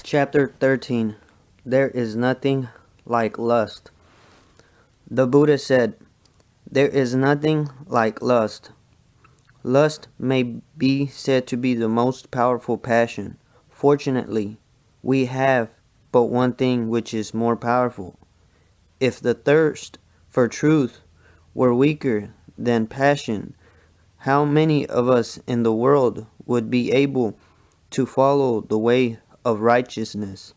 Chapter 13. There is nothing like lust. The Buddha said, "There is nothing like lust." Lust may be said to be the most powerful passion. Fortunately, we have but one thing which is more powerful. If the thirst for truth were weaker than passion, how many of us in the world would be able to follow the way of righteousness?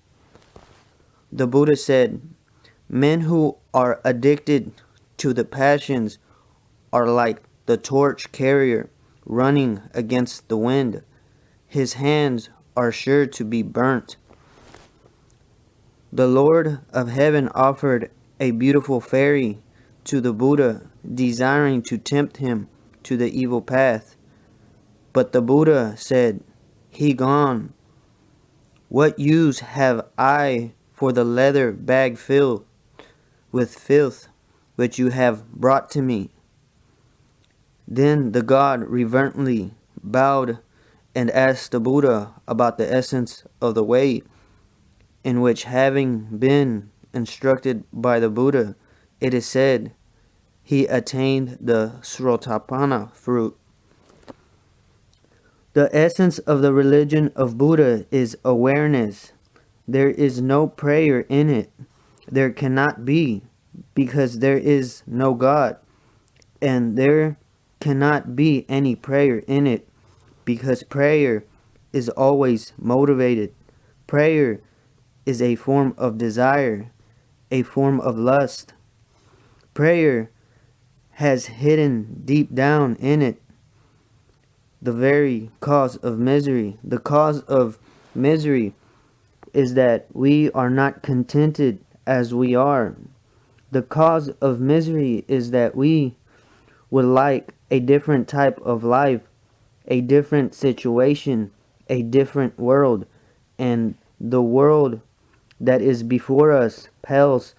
The Buddha said, "Men who are addicted to the passions are like the torch carrier running against the wind. His hands are sure to be burnt." The Lord of Heaven offered a beautiful fairy to the Buddha, desiring to tempt him to the evil path. But the Buddha said, "He gone. What use have I for the leather bag filled with filth which you have brought to me?" Then the god reverently bowed and asked the Buddha about the essence of the way, in which, having been instructed by the Buddha, it is said, he attained the Srotapana fruit. The essence of the religion of Buddha is awareness. There is no prayer in it. There cannot be, because there is no God. And there cannot be any prayer in it, because prayer is always motivated. Prayer is a form of desire, a form of lust. Prayer has hidden deep down in it the very cause of misery. The cause of misery is that we are not contented as we are. The cause of misery is that we would like a different type of life, a different situation, a different world, and the world that is before us pales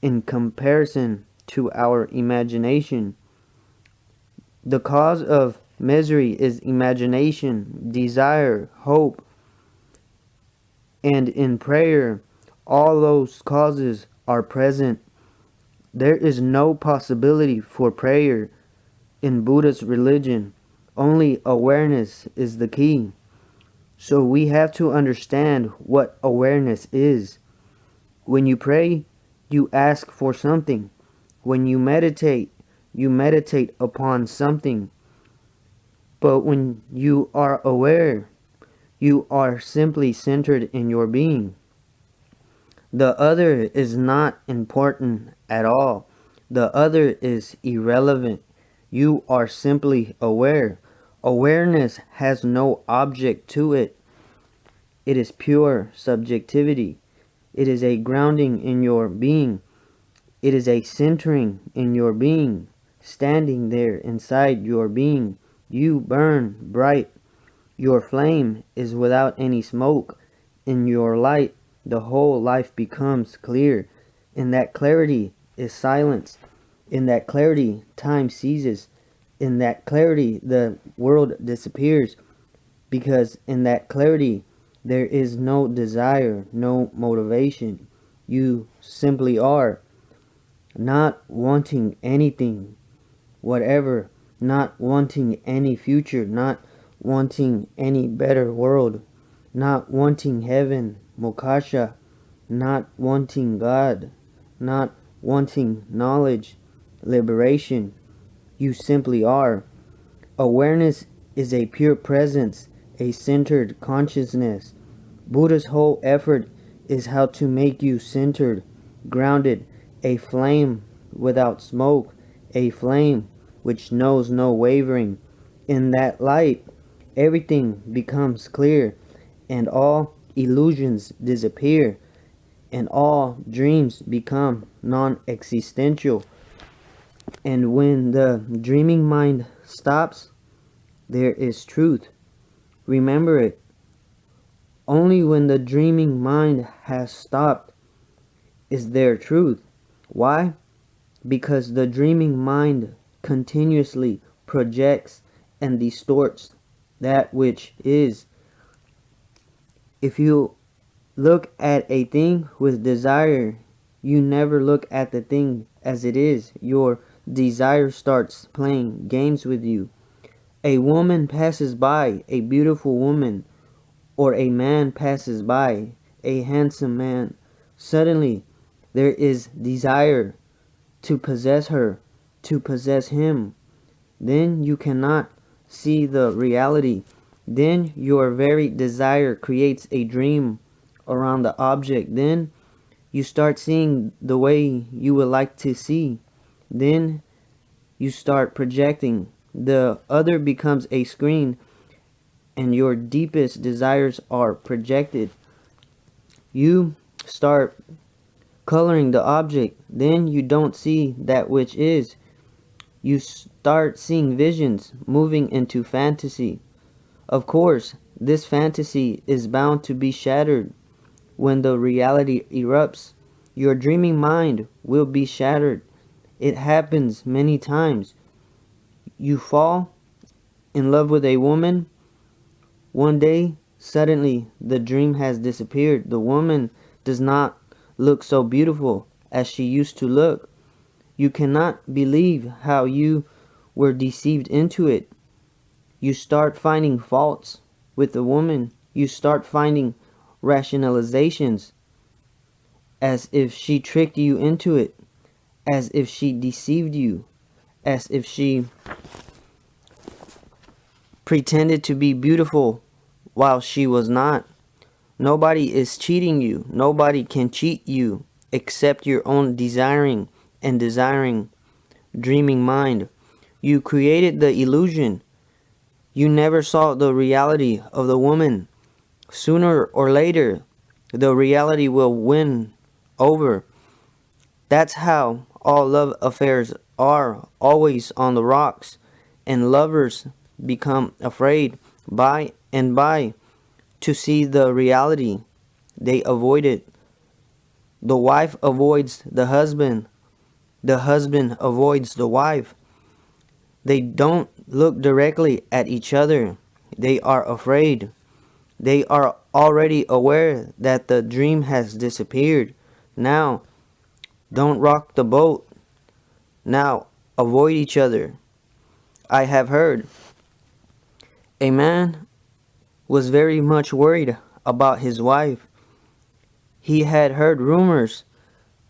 in comparison to our imagination. The cause of misery is imagination, desire, hope, and in prayer, all those causes are present. There is no possibility for prayer in Buddha's religion. Only awareness is the key. So we have to understand what awareness is. When you pray, you ask for something. When you meditate upon something. But when you are aware, you are simply centered in your being. The other is not important at all. The other is irrelevant. You are simply aware. Awareness has no object to it. It is pure subjectivity. It is a grounding in your being. It is a centering in your being. Standing there inside your being, you burn bright. Your flame is without any smoke. In your light, the whole life becomes clear. In that clarity is silence. In that clarity, time ceases. In that clarity, the world disappears. Because in that clarity, there is no desire, no motivation. You simply are. Not wanting anything, whatever. Not wanting any future. Not wanting any better world. Not wanting heaven, moksha. Not wanting God. Not wanting knowledge, liberation. You simply are. Awareness is a pure presence, a centered consciousness. Buddha's whole effort is how to make you centered, grounded, a flame without smoke, a flame which knows no wavering. In that light, everything becomes clear, and all illusions disappear, and all dreams become non-existential. And when the dreaming mind stops, there is truth. Remember it. Only when the dreaming mind has stopped is there truth. Why? Because the dreaming mind continuously projects and distorts that which is. If you look at a thing with desire. You never look at the thing as it is. Your desire starts playing games with you. A woman passes by, a beautiful woman, or a man passes by, a handsome man. Suddenly, there is desire to possess her, to possess him. Then you cannot see the reality. Then your very desire creates a dream around the object. Then you start seeing the way you would like to see. Then you start projecting. The other becomes a screen, and your deepest desires are projected. You start coloring the object. Then you don't see that which is. You start seeing visions moving into fantasy. Of course, this fantasy is bound to be shattered when the reality erupts. Your dreaming mind will be shattered. It happens many times. You fall in love with a woman. One day, suddenly, the dream has disappeared. The woman does not look so beautiful as she used to look. You cannot believe how you were deceived into it. You start finding faults with the woman. You start finding rationalizations as if she tricked you into it, as if she deceived you, as if she pretended to be beautiful while she was not. Nobody is cheating you. Nobody can cheat you except your own desiring and desiring, dreaming mind. You created the illusion. You never saw the reality of the woman. Sooner or later, the reality will win over. That's how all love affairs are, always on the rocks, and lovers become afraid by and by to see the reality. They avoid it. The wife avoids the husband avoids the wife. They don't look directly at each other. They are afraid. They are already aware that the dream has disappeared. Now, don't rock the boat. Now, avoid each other. I have heard. A man was very much worried about his wife. He had heard rumors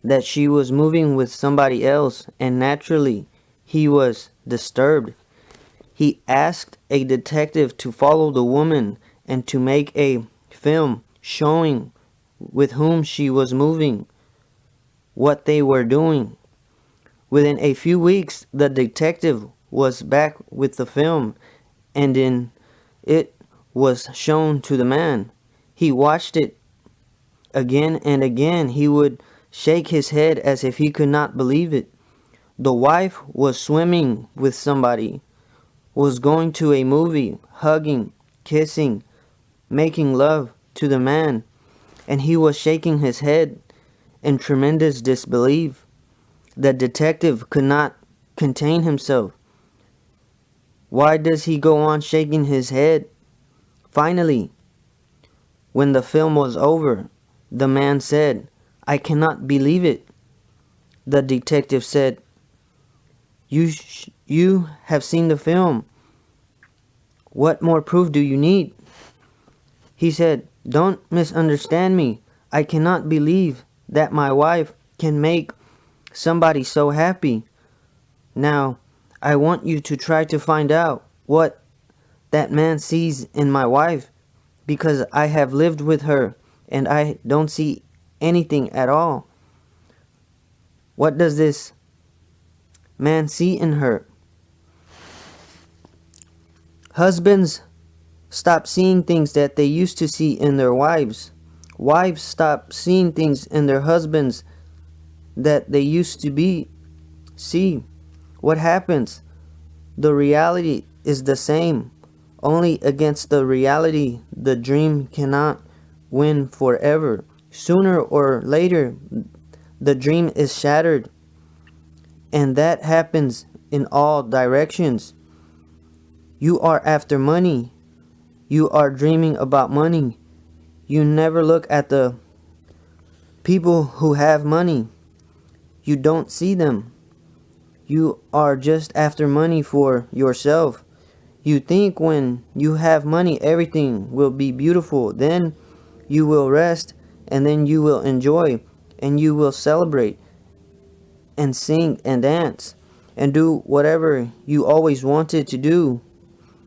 that she was moving with somebody else, and naturally, he was disturbed. He asked a detective to follow the woman and to make a film showing with whom she was moving, what they were doing. Within a few weeks, the detective was back with the film, and in it was shown to the man. He watched it again and again. He would shake his head as if he could not believe it. The wife was swimming with somebody, was going to a movie, hugging, kissing, making love to the man, and he was shaking his head in tremendous disbelief. The detective could not contain himself. Why does he go on shaking his head? Finally, when the film was over, the man said, "I cannot believe it." The detective said, You have seen the film. What more proof do you need?" He said, "Don't misunderstand me. I cannot believe that my wife can make somebody so happy. Now, I want you to try to find out what that man sees in my wife, because I have lived with her and I don't see anything at all. What does this man see in her?" Husbands stop seeing things that they used to see in their wives. Wives stop seeing things in their husbands that they used to see. What happens? The reality is the same. Only against the reality the dream cannot win forever. Sooner or later, the dream is shattered. And that happens in all directions. You are after money. You are dreaming about money. You never look at the people who have money. You don't see them. You are just after money for yourself. You think when you have money everything will be beautiful. Then you will rest, and then you will enjoy, and you will celebrate and sing and dance and do whatever you always wanted to do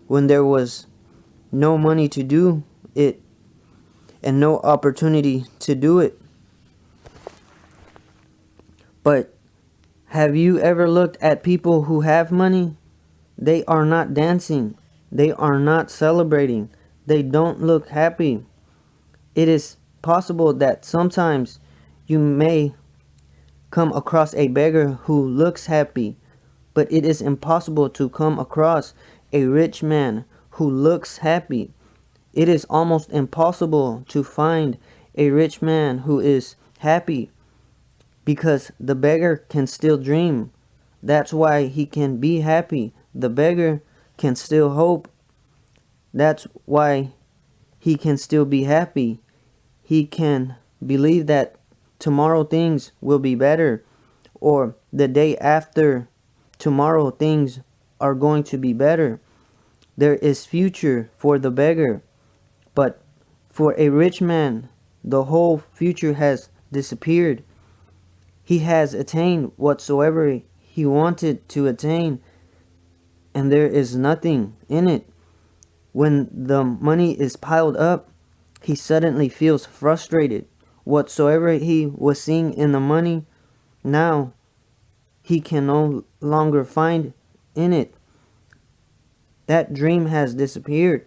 when there was no money to do it and no opportunity to do it. But have you ever looked at people who have money? They are not dancing. They are not celebrating. They don't look happy. It is possible that sometimes you may come across a beggar who looks happy, but it is impossible to come across a rich man who looks happy. It is almost impossible to find a rich man who is happy because the beggar can still dream. That's why he can be happy. The beggar can still hope. That's why he can still be happy. He can believe that tomorrow things will be better, or the day after tomorrow things are going to be better. There is future for the beggar, but for a rich man, the whole future has disappeared. He has attained whatsoever he wanted to attain, and there is nothing in it. When the money is piled up, he suddenly feels frustrated. Whatsoever he was seeing in the money, now he can no longer find in it. That dream has disappeared.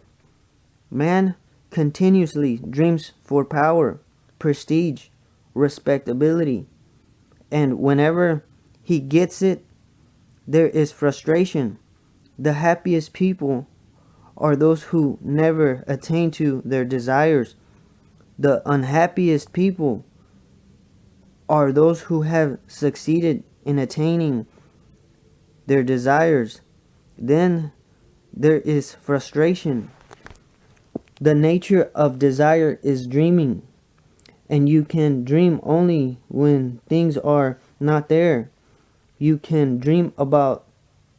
Man continuously dreams for power, prestige, respectability, and whenever he gets it, there is frustration. The happiest people are those who never attain to their desires. The unhappiest people are those who have succeeded in attaining their desires. Then there is frustration. The nature of desire is dreaming, and you can dream only when things are not there. You can dream about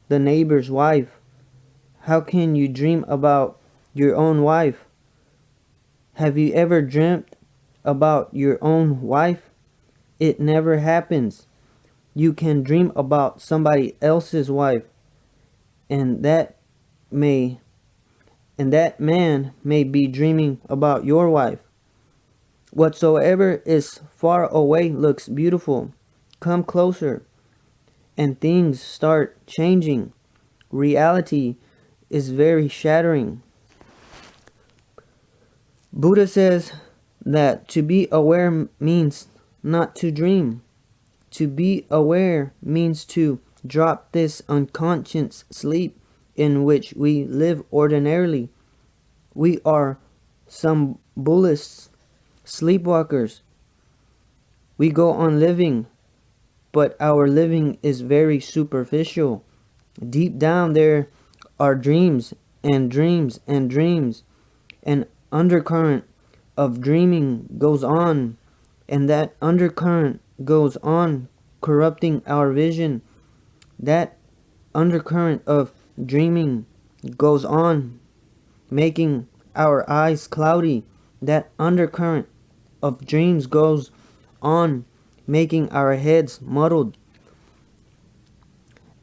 the neighbor's wife. How can you dream about your own wife? Have you ever dreamt about your own wife? It never happens. You can dream about somebody else's wife, and that man may be dreaming about your wife. Whatsoever is far away looks beautiful. Come closer, and things start changing. Reality is very shattering. Buddha says that to be aware means not to dream. To be aware means to drop this unconscious sleep in which we live ordinarily. We are some Buddhists, sleepwalkers. We go on living, but our living is very superficial. Deep down there are dreams and dreams and dreams. An undercurrent of dreaming goes on, and that undercurrent goes on corrupting our vision. That undercurrent of dreaming goes on making our eyes cloudy. That undercurrent of dreams goes on making our heads muddled.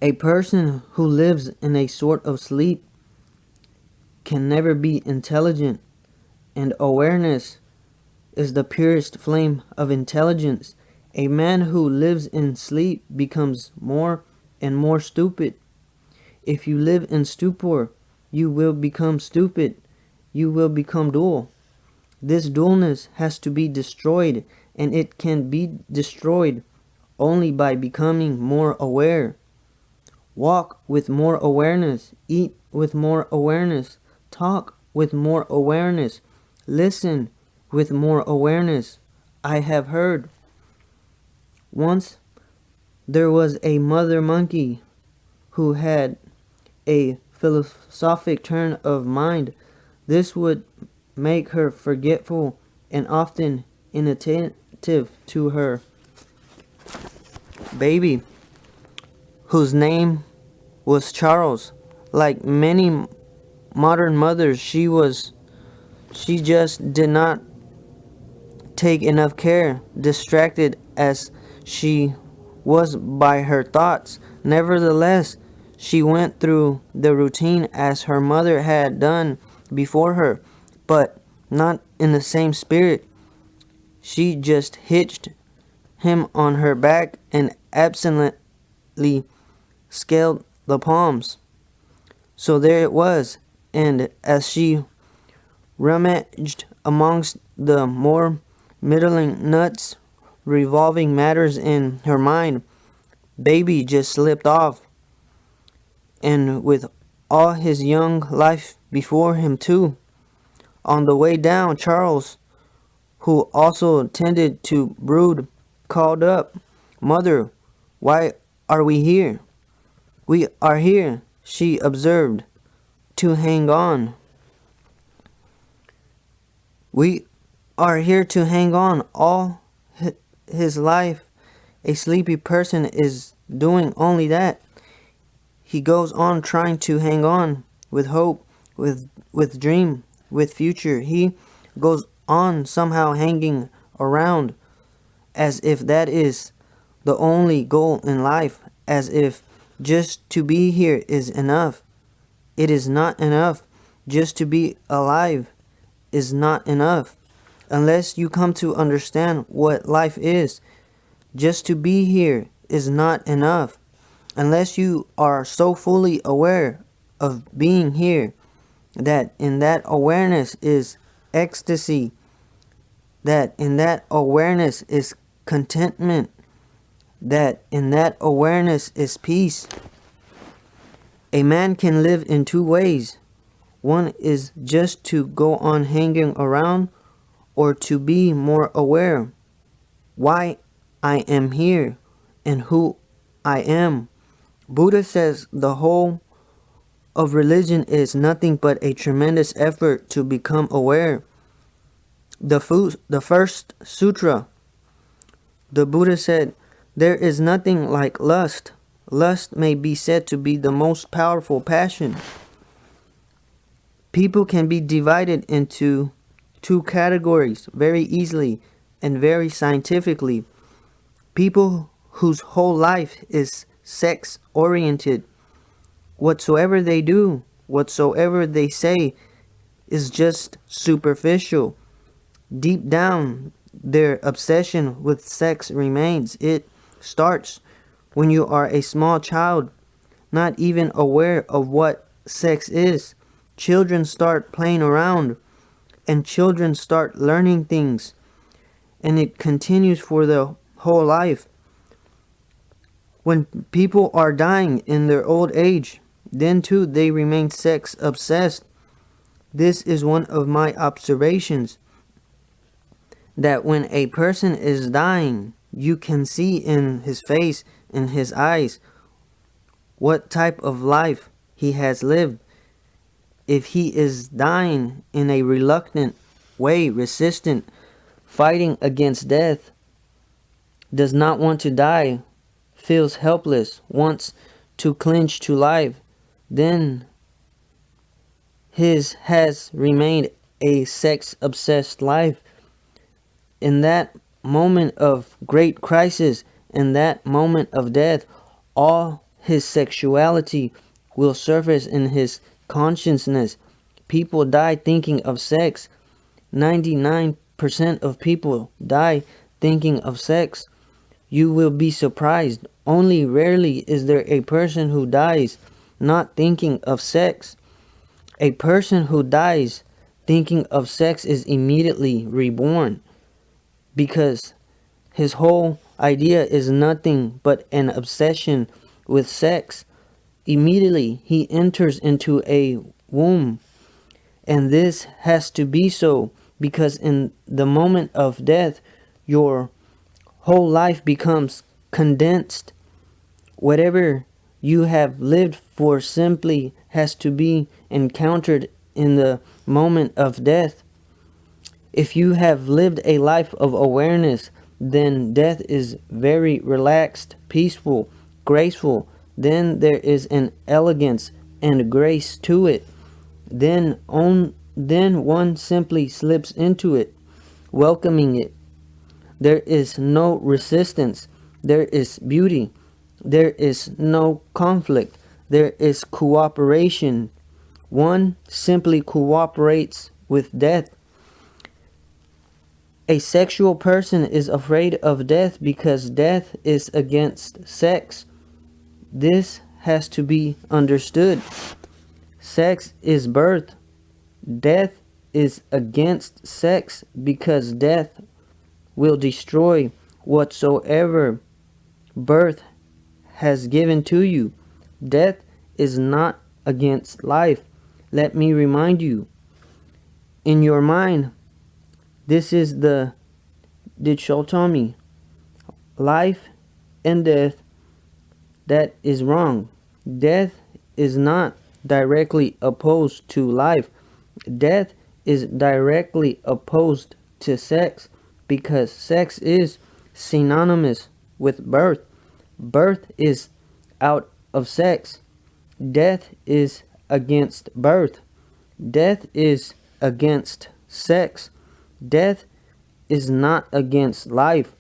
A person who lives in a sort of sleep can never be intelligent, and awareness is the purest flame of intelligence. A man who lives in sleep becomes more and more stupid. If you live in stupor, you will become stupid. You will become dull. This dullness has to be destroyed, and it can be destroyed only by becoming more aware. Walk with more awareness. Eat with more awareness. Talk with more awareness. Listen with more awareness. I have heard. Once there was a mother monkey who had a philosophic turn of mind. This would make her forgetful and often inattentive to her baby, whose name was Charles. Like many modern mothers, she just did not take enough care, distracted as she was by her thoughts. Nevertheless, she went through the routine as her mother had done before her, but not in the same spirit. She just hitched him on her back and absently scaled the palms. So there it was, and as she rummaged amongst the more middling nuts, revolving matters in her mind, baby just slipped off, and with all his young life before him too. On the way down, Charles, who also tended to brood, called up, "Mother, why are we here?" "We are here," she observed, "to hang on. We are here to hang on. All his life, a sleepy person is doing only that. He goes on trying to hang on, with hope, with dream, with future. He goes on somehow hanging around, as if that is the only goal in life, as if just to be here is enough. It is not enough. Just to be alive is not enough. Unless you come to understand what life is, just to be here is not enough. Unless you are so fully aware of being here that in that awareness is ecstasy, that in that awareness is contentment, that in that awareness is peace. A man can live in two ways. One is just to go on hanging around, or to be more aware why I am here and who I am. Buddha says the whole of religion is nothing but a tremendous effort to become aware. The first sutra, the Buddha said, there is nothing like lust. Lust may be said to be the most powerful passion. People can be divided into two categories very easily and very scientifically. People whose whole life is sex-oriented. Whatsoever they do, whatsoever they say is just superficial. Deep down, their obsession with sex remains. It starts when you are a small child, not even aware of what sex is. Children start playing around, and children start learning things, and it continues for the whole life. When people are dying in their old age, then too they remain sex obsessed. This is one of my observations, that when a person is dying, you can see in his face, in his eyes, what type of life he has lived. If he is dying in a reluctant way, resistant, fighting against death, does not want to die, feels helpless, wants to cling to life, then his has remained a sex-obsessed life. In that moment of great crisis, in that moment of death, all his sexuality will surface in his consciousness. People die thinking of sex. 99% of people die thinking of sex. You will be surprised. Only rarely is there a person who dies not thinking of sex. A person who dies thinking of sex is immediately reborn, because his whole idea is nothing but an obsession with sex. Immediately he enters into a womb, and this has to be so because in the moment of death your whole life becomes condensed. Whatever you have lived for simply has to be encountered in the moment of death. If you have lived a life of awareness, then death is very relaxed, peaceful, graceful. Then there is an elegance and grace to it. Then one simply slips into it, welcoming it. There is no resistance. There is beauty. There is no conflict. There is cooperation. One simply cooperates with death. A sexual person is afraid of death because death is against sex. This has to be understood. Sex is birth. Death is against sex because death will destroy whatsoever birth has given to you. Death is not against life. Let me remind you, in your mind, this is the dichotomy, life and death. That is wrong. Death is not directly opposed to life. Death is directly opposed to sex because sex is synonymous with birth. Birth is out of sex. Death is against birth. Death is against sex. Death is not against life.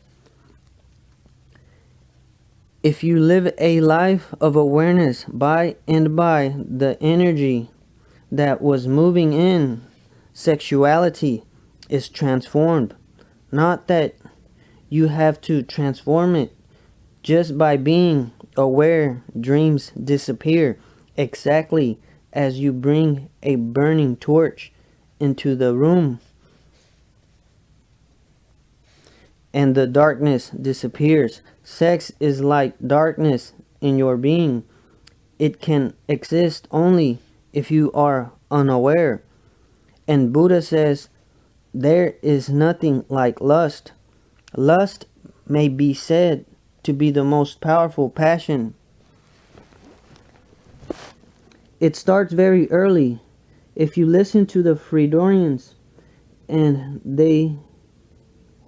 If you live a life of awareness, by and by the energy that was moving in sexuality is transformed. Not that you have to transform it. Just by being aware, dreams disappear, exactly as you bring a burning torch into the room and the darkness disappears. Sex is like darkness in your being. It can exist only if you are unaware. And Buddha says there is nothing like lust. Lust may be said to be the most powerful passion. It starts very early. If you listen to the Freudians, and they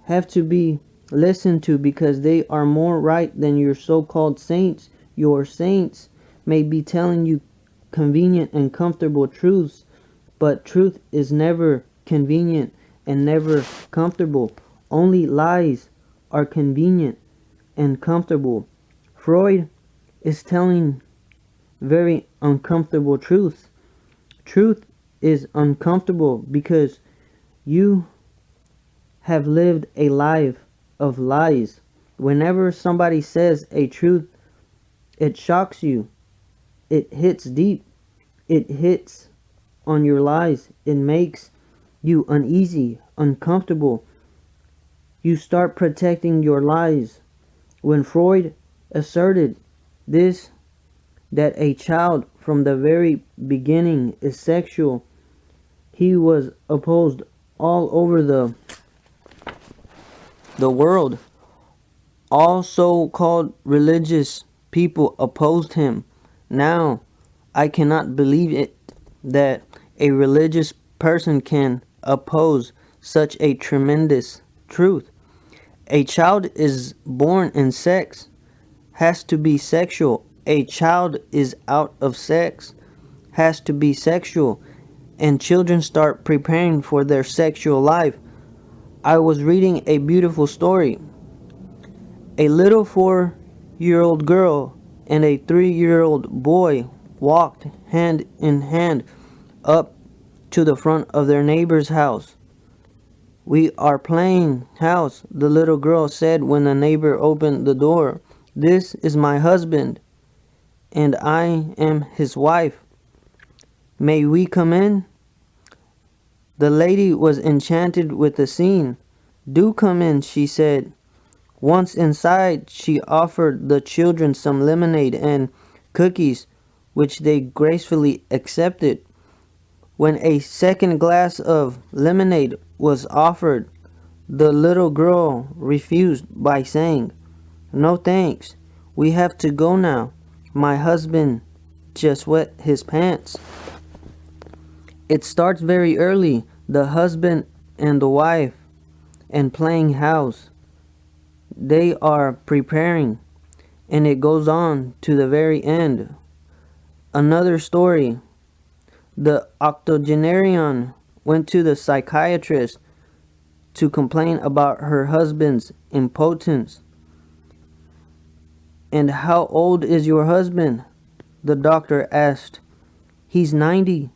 have to be listened to because they are more right than your so-called saints. Your saints may be telling you convenient and comfortable truths, but truth is never convenient and never comfortable. Only lies are convenient and comfortable. Freud is telling very uncomfortable truths. Truth is uncomfortable because you have lived a life of lies. Whenever somebody says a truth, it shocks you. It hits deep. It hits on your lies. It makes you uneasy, uncomfortable. You start protecting your lies. When Freud asserted this, that a child from the very beginning is sexual, he was opposed all over the world. All so-called religious people opposed him. Now, I cannot believe it that a religious person can oppose such a tremendous truth. A child is born in sex, has to be sexual. A child is out of sex, has to be sexual. And children start preparing for their sexual life. I was reading a beautiful story. A little 4-year-old girl and a 3-year-old boy walked hand in hand up to the front of their neighbor's house. "We are playing house," the little girl said when the neighbor opened the door. "This is my husband, and I am his wife. May we come in?" The lady was enchanted with the scene. "Do come in," she said. Once inside, she offered the children some lemonade and cookies, which they gracefully accepted. When a second glass of lemonade was offered, the little girl refused by saying, "No thanks, we have to go now. My husband just wet his pants." It starts very early. The husband and the wife and playing house. They are preparing, and it goes on to the very end. Another story. The octogenarian went to the psychiatrist to complain about her husband's impotence. "And how old is your husband?" the doctor asked. "He's 90.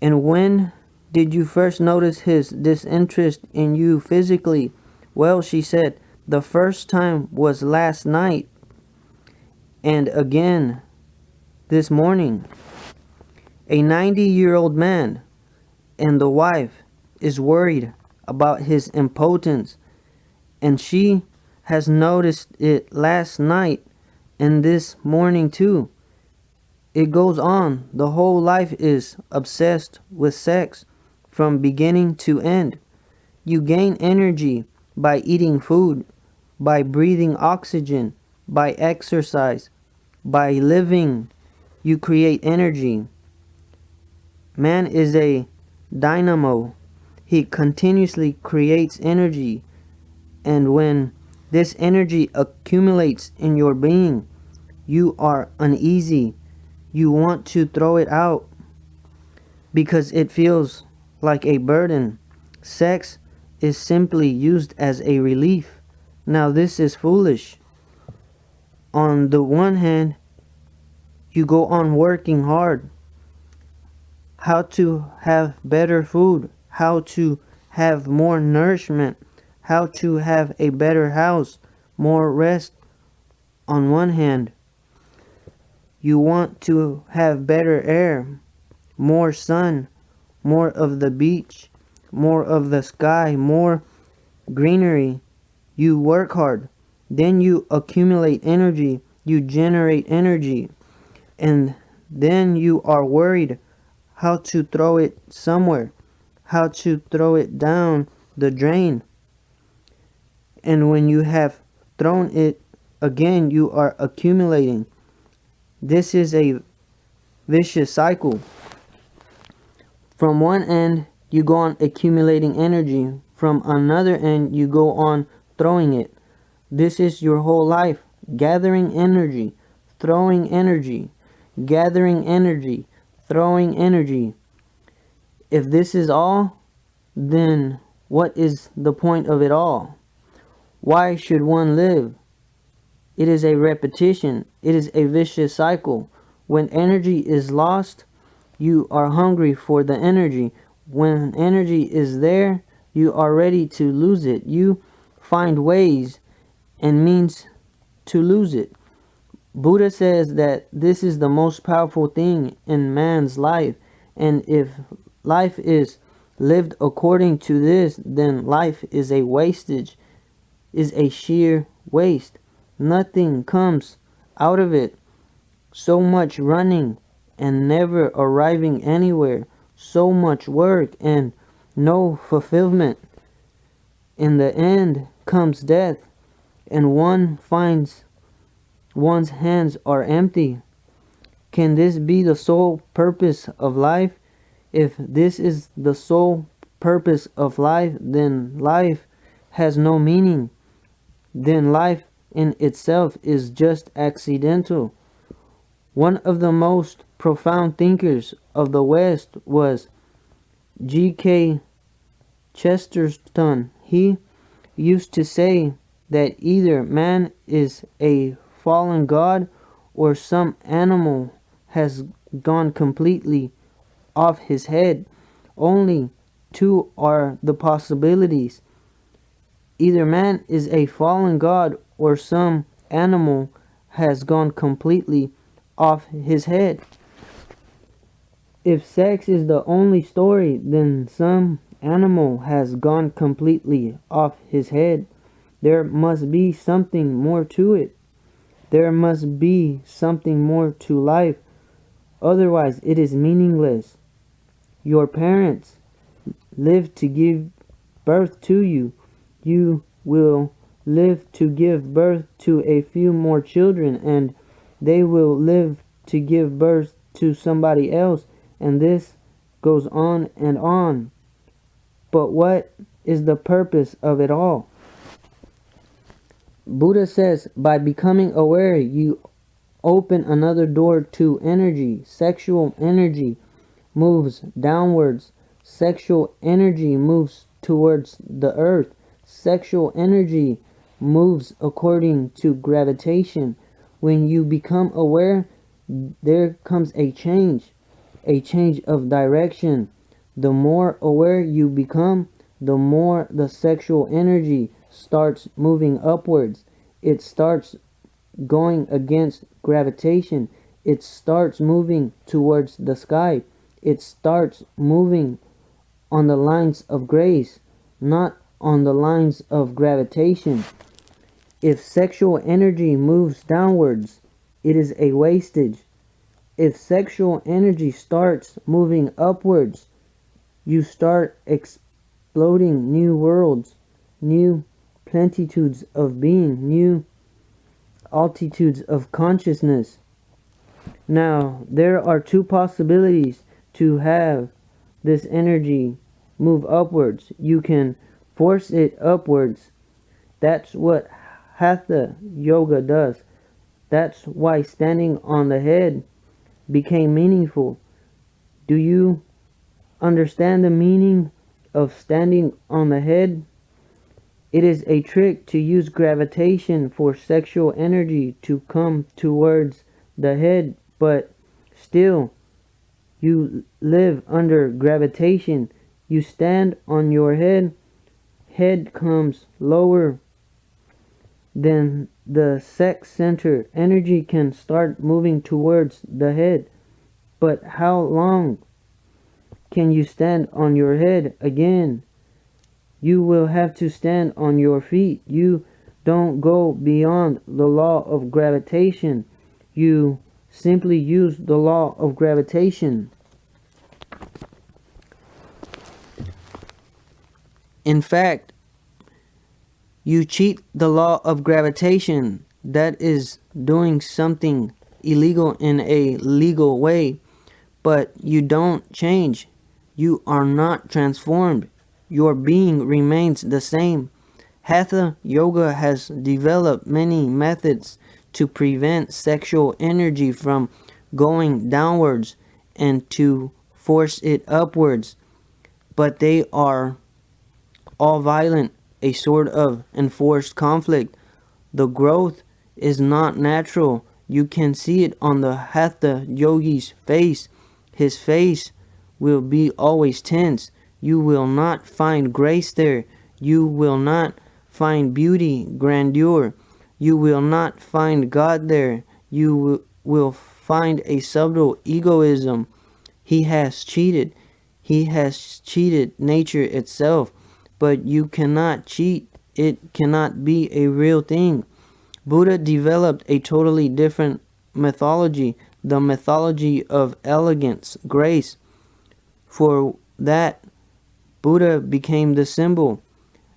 "And when did you first notice his disinterest in you physically?" "Well," she said, "the first time was last night, and again this morning." A 90-year-old man and the wife is worried about his impotence, and she has noticed it last night and this morning too. It goes on. The whole life is obsessed with sex from beginning to end. You gain energy by eating food, by breathing oxygen, by exercise, by living. You create energy. Man is a dynamo. He continuously creates energy, and when this energy accumulates in your being, you are uneasy. You want to throw it out because it feels like a burden. Sex is simply used as a relief. Now, this is foolish. On the one hand, you go on working hard. How to have better food, how to have more nourishment, how to have a better house, more rest. On one hand, you want to have better air, more sun, more of the beach, more of the sky, more greenery. You work hard, then you accumulate energy, you generate energy, and then you are worried how to throw it somewhere, how to throw it down the drain. And when you have thrown it again, you are accumulating. This is a vicious cycle. From one end, you go on accumulating energy. From another end, you go on throwing it. This is your whole life. Gathering energy, throwing energy, gathering energy, throwing energy. If this is all, then what is the point of it all? Why should one live? It is a repetition. It is a vicious cycle. When energy is lost, you are hungry for the energy. When energy is there, you are ready to lose it. You find ways and means to lose it. Buddha says that this is the most powerful thing in man's life, and if life is lived according to this, then life is a wastage, is a sheer waste. Nothing comes out of it. So much running and never arriving anywhere, so much work and no fulfillment. In the end comes death, and one finds one's hands are empty. Can this be the sole purpose of life? If this is the sole purpose of life, then life has no meaning. Then life in itself is just accidental. One of the most profound thinkers of the West was G.K. Chesterton. He used to say that either man is a fallen god or some animal has gone completely off his head. Only two are the possibilities. Either man is a fallen god or some animal has gone completely off his head. If sex is the only story, then some animal has gone completely off his head. There must be something more to it. There must be something more to life. Otherwise, it is meaningless. Your parents lived to give birth to you. You will live to give birth to a few more children, and they will live to give birth to somebody else, and this goes on and on. But what is the purpose of it all? Buddha says, by becoming aware, you open another door to energy. Sexual energy moves downwards. Sexual energy moves towards the earth. Sexual energy moves according to gravitation. When you become aware, there comes a change of direction. The more aware you become, the more the sexual energy starts moving upwards. It starts going against gravitation. It starts moving towards the sky. It starts moving on the lines of grace, not on the lines of gravitation. If sexual energy moves downwards, it is a wastage. If sexual energy starts moving upwards, you start exploding new worlds, new plenitudes of being, new altitudes of consciousness. Now, there are two possibilities to have this energy move upwards. You can force it upwards. That's what Hatha Yoga does. That's why standing on the head became meaningful. Do you understand the meaning of standing on the head? It is a trick to use gravitation for sexual energy to come towards the head, but still you live under gravitation. You stand on your head, head comes lower, then the sex center energy can start moving towards the head. But how long can you stand on your head again? You will have to stand on your feet. You don't go beyond the law of gravitation. You simply use the law of gravitation. In fact, you cheat the law of gravitation. That is doing something illegal in a legal way. But you don't change. You are not transformed. Your being remains the same. Hatha Yoga has developed many methods to prevent sexual energy from going downwards and to force it upwards. But they are all violent, a sort of enforced conflict. The growth is not natural. You can see it on the Hatha Yogi's face. His face will be always tense. You will not find grace there. You will not find beauty, grandeur. You will not find God there. You will find a subtle egoism. He has cheated. He has cheated nature itself. But you cannot cheat. It cannot be a real thing. Buddha developed a totally different mythology, the mythology of elegance, grace. For that, Buddha became the symbol.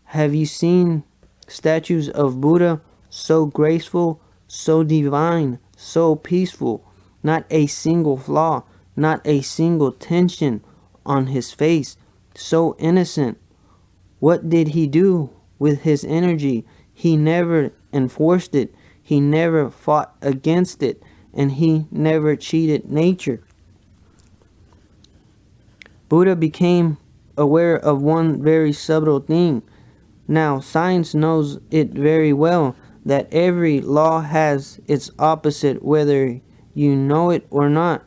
Have you seen statues of Buddha? So graceful, so divine, so peaceful. Not a single flaw, not a single tension on his face. So innocent. What did he do with his energy? He never enforced it. He never fought against it. And he never cheated nature. Buddha became aware of one very subtle thing. Now, science knows it very well, that every law has its opposite whether you know it or not.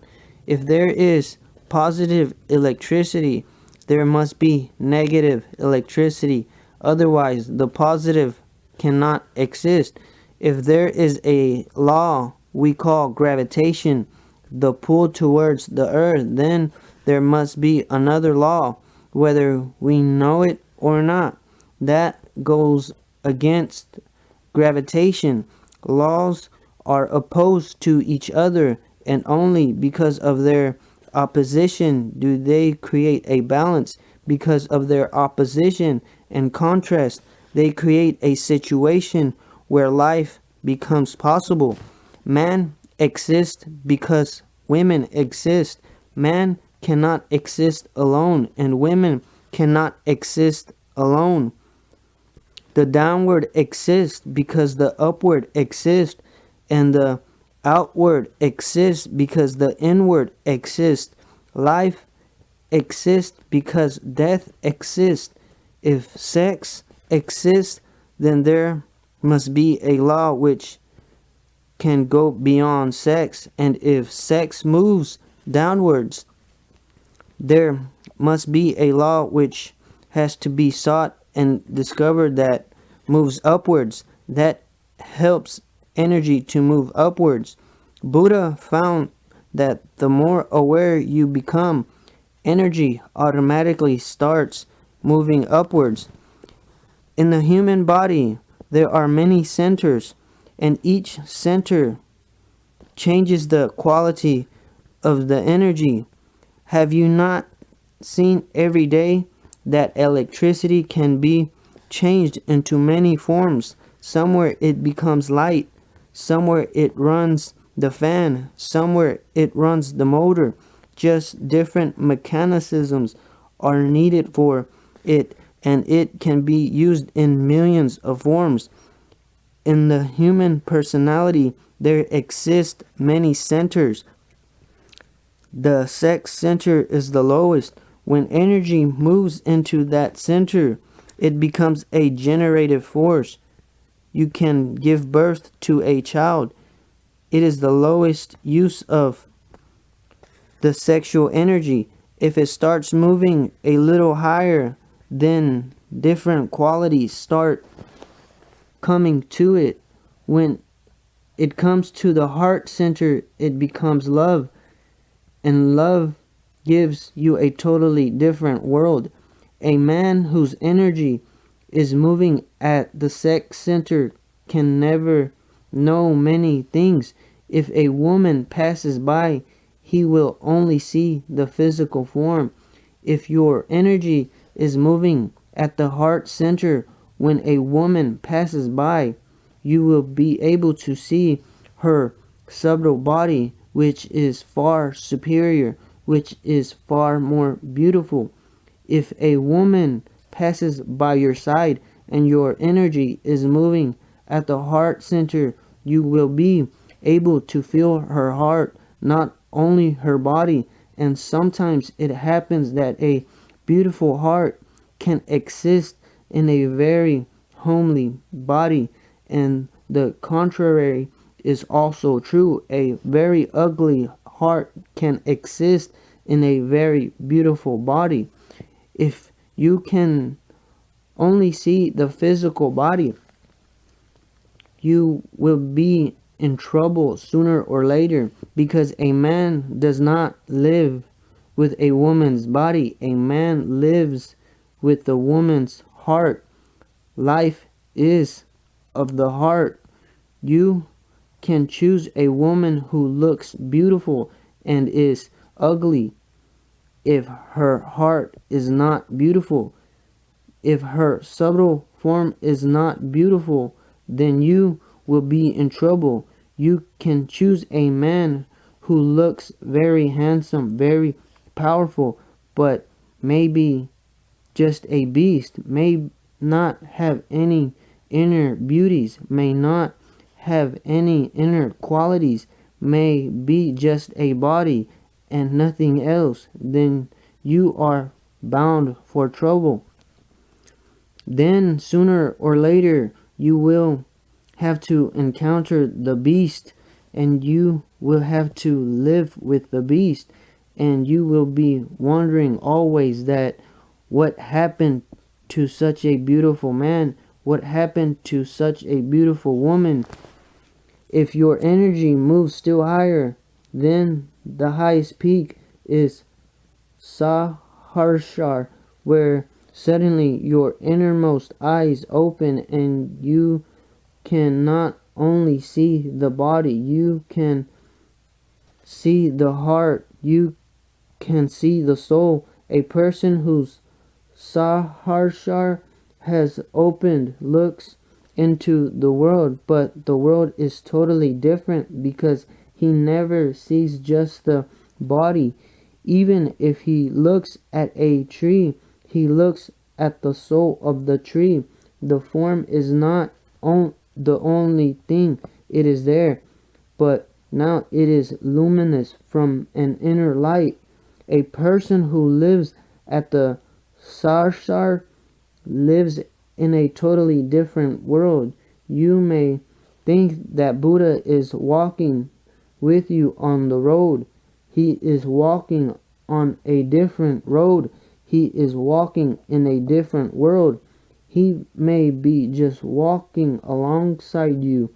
If there is positive electricity, there must be negative electricity. Otherwise, the positive cannot exist. If there is a law we call gravitation, the pull towards the earth, then there must be another law, whether we know it or not, that goes against gravitation. Laws are opposed to each other, and only because of their opposition do they create a balance. Because of their opposition and contrast, they create a situation where life becomes possible. Man exists because women exist. Man cannot exist alone, and women cannot exist alone. The downward exists because the upward exists, and the outward exists because the inward exists. Life exists because death exists. If sex exists, then there must be a law which can go beyond sex, and if sex moves downwards, there must be a law which has to be sought and discovered that moves upwards, that helps energy to move upwards. Buddha found that the more aware you become, energy automatically starts moving upwards. In the human body, there are many centers, and each center changes the quality of the energy. Have you not seen every day that electricity can be changed into many forms? Somewhere it becomes light, somewhere it runs the fan, somewhere it runs the motor. Just different mechanisms are needed for it, and it can be used in millions of forms. In the human personality, there exist many centers. The sex center is the lowest. When energy moves into that center, it becomes a generative force. You can give birth to a child. It is the lowest use of the sexual energy. If it starts moving a little higher, then different qualities start coming to it. When it comes to the heart center, it becomes love, and love gives you a totally different world. A man whose energy is moving at the sex center can never know many things. If a woman passes by, he will only see the physical form. If your energy is moving at the heart center, when a woman passes by, you will be able to see her subtle body, which is far superior, which is far more beautiful. If a woman passes by your side and your energy is moving at the heart center, you will be able to feel her heart, not only her body. And sometimes it happens that a beautiful heart can exist in a very homely body, and the contrary is also true. A very ugly heart can exist in a very beautiful body. If you can only see the physical body, you will be in trouble sooner or later, because a man does not live with a woman's body. A man lives with the woman's heart. Life is of the heart. You can choose a woman who looks beautiful and is ugly if her heart is not beautiful. If her subtle form is not beautiful, then you will be in trouble. You can choose a man who looks very handsome, very powerful, but maybe just a beast, may not have any inner beauties, may not have any inner qualities, may be just a body and nothing else. Then you are bound for trouble. Then sooner or later you will have to encounter the beast, and you will have to live with the beast, and you will be wondering always that what happened to such a beautiful man, what happened to such a beautiful woman. If your energy moves still higher, then the highest peak is Saharshar, where suddenly your innermost eyes open and you can not only see the body, you can see the heart, you can see the soul. A person whose Saharshar has opened looks into the world, but the world is totally different because he never sees just the body. Even if he looks at a tree, He looks at the soul of the tree. The form is not the only thing. It is there, but now it is luminous from an inner light. A person who lives at the Sarsar lives in a totally different world. You may think that Buddha is walking with you on the road. He is walking on a different road. He is walking in a different world. He may be just walking alongside you,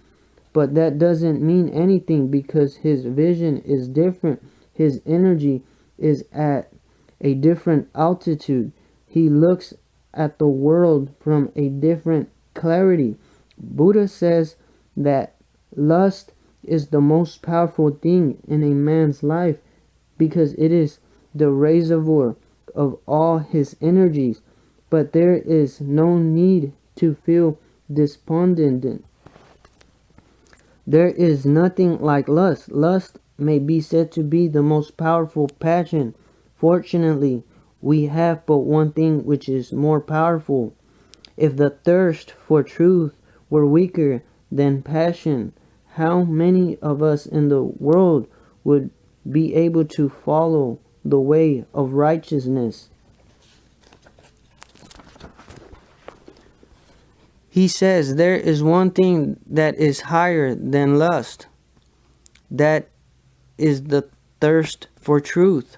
but that doesn't mean anything because his vision is different. His energy is at a different altitude. He looks at the world from a different clarity. Buddha says that lust is the most powerful thing in a man's life because it is the reservoir of all his energies. But there is no need to feel despondent. There is nothing like lust. Lust may be said to be the most powerful passion. Fortunately, we have but one thing which is more powerful. If the thirst for truth were weaker than passion, how many of us in the world would be able to follow the way of righteousness? He says there is one thing that is higher than lust. That is the thirst for truth.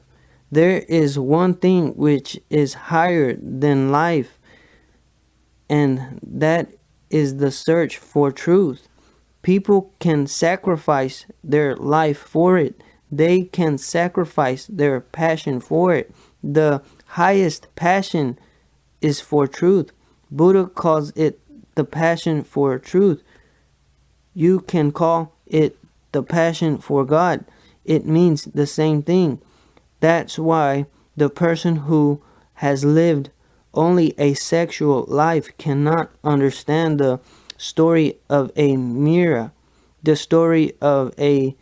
There is one thing which is higher than life, and that is the search for truth. People can sacrifice their life for it. They can sacrifice their passion for it. The highest passion is for truth. Buddha calls it the passion for truth. You can call it the passion for God. It means the same thing. That's why the person who has lived only a sexual life cannot understand the story of a Mira, the story of a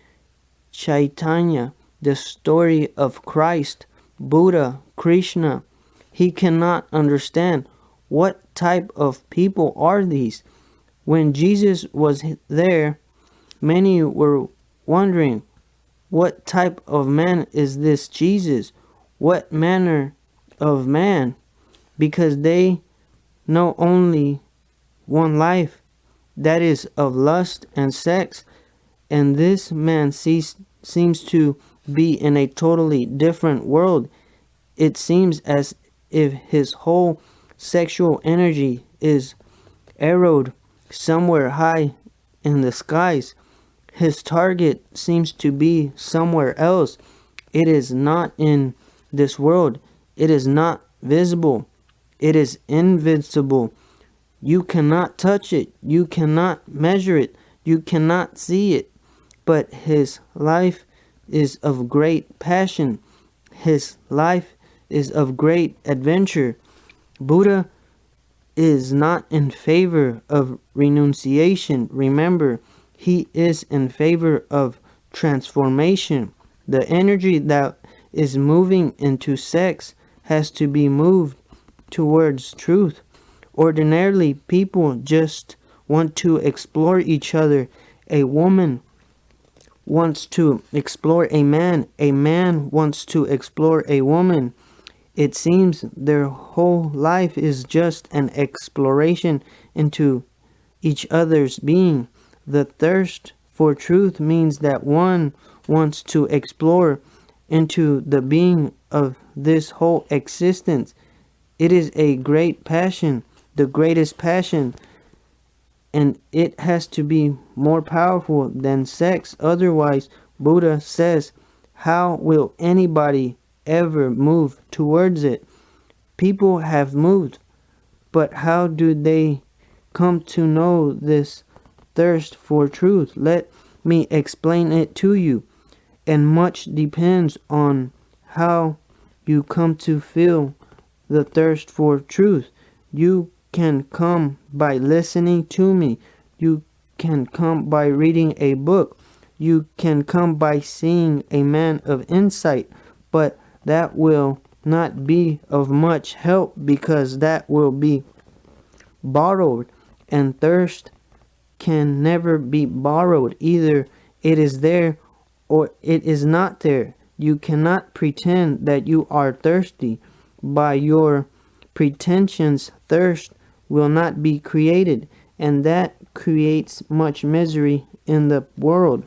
Chaitanya, the story of Christ, Buddha, Krishna. He cannot understand what type of people are these. When Jesus was there, many were wondering, what type of man is this Jesus? What manner of man? Because they know only one life, that is of lust and sex, and this man seems to be in a totally different world. It seems as if his whole sexual energy is arrowed somewhere high in the skies. His target seems to be somewhere else. It is not in this world. It is not visible. It is invincible. You cannot touch it. You cannot measure it. You cannot see it. But his life is of great passion. His life is of great adventure. Buddha is not in favor of renunciation. Remember, he is in favor of transformation. The energy that is moving into sex has to be moved towards truth. Ordinarily, people just want to explore each other. A woman wants to explore a man. A man wants to explore a woman. It seems their whole life is just an exploration into each other's being. The thirst for truth means that one wants to explore into the being of this whole existence. It is a great passion, the greatest passion, and it has to be more powerful than sex. Otherwise, Buddha says, how will anybody ever move towards it? People have moved, but how do they come to know this thirst for truth? Let me explain it to you. And much depends on how you come to feel the thirst for truth. You can come by listening to me. You can come by reading a book. You can come by seeing a man of insight. But that will not be of much help, because that will be borrowed, and thirst can never be borrowed. Either it is there or it is not there. You cannot pretend that you are thirsty. By your pretensions, thirst will not be created, and that creates much misery in the world.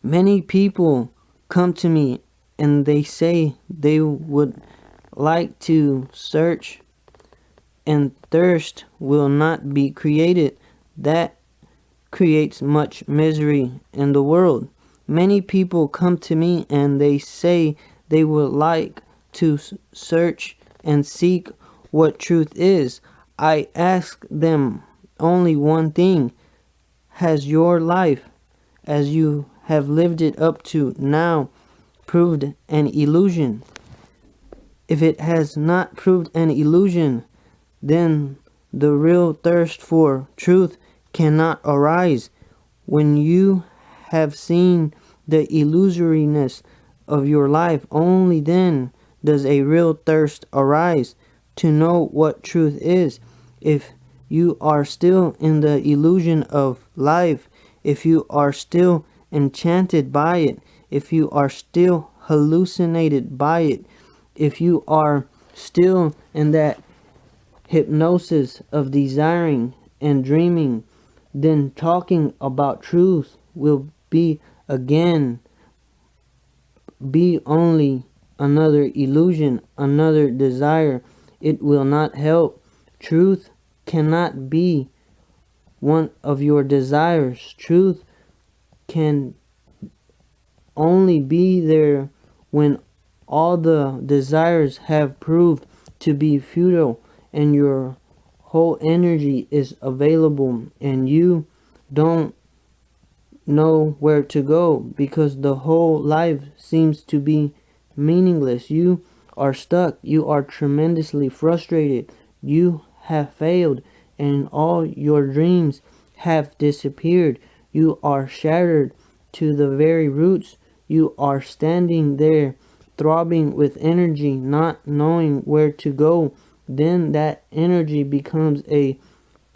Many people come to me and they say they would like to search, and thirst will not be created. That creates much misery in the world. Many people come to me and they say they would like to search and seek what truth is. I ask them only one thing: has your life, as you have lived it up to now, proved an illusion? If it has not proved an illusion, then the real thirst for truth cannot arise. When you have seen the illusoriness of your life, only then does a real thirst arise to know what truth is. If you are still in the illusion of life, if you are still enchanted by it, if you are still hallucinated by it, if you are still in that hypnosis of desiring and dreaming, then talking about truth will be only another illusion, another desire. It will not help. Truth cannot be one of your desires. Truth can only be there when all the desires have proved to be futile, and your whole energy is available, and you don't know where to go, because the whole life seems to be meaningless. You are stuck. You are tremendously frustrated. You have failed, and all your dreams have disappeared. You are shattered to the very roots. You are standing there throbbing with energy, not knowing where to go. Then that energy becomes a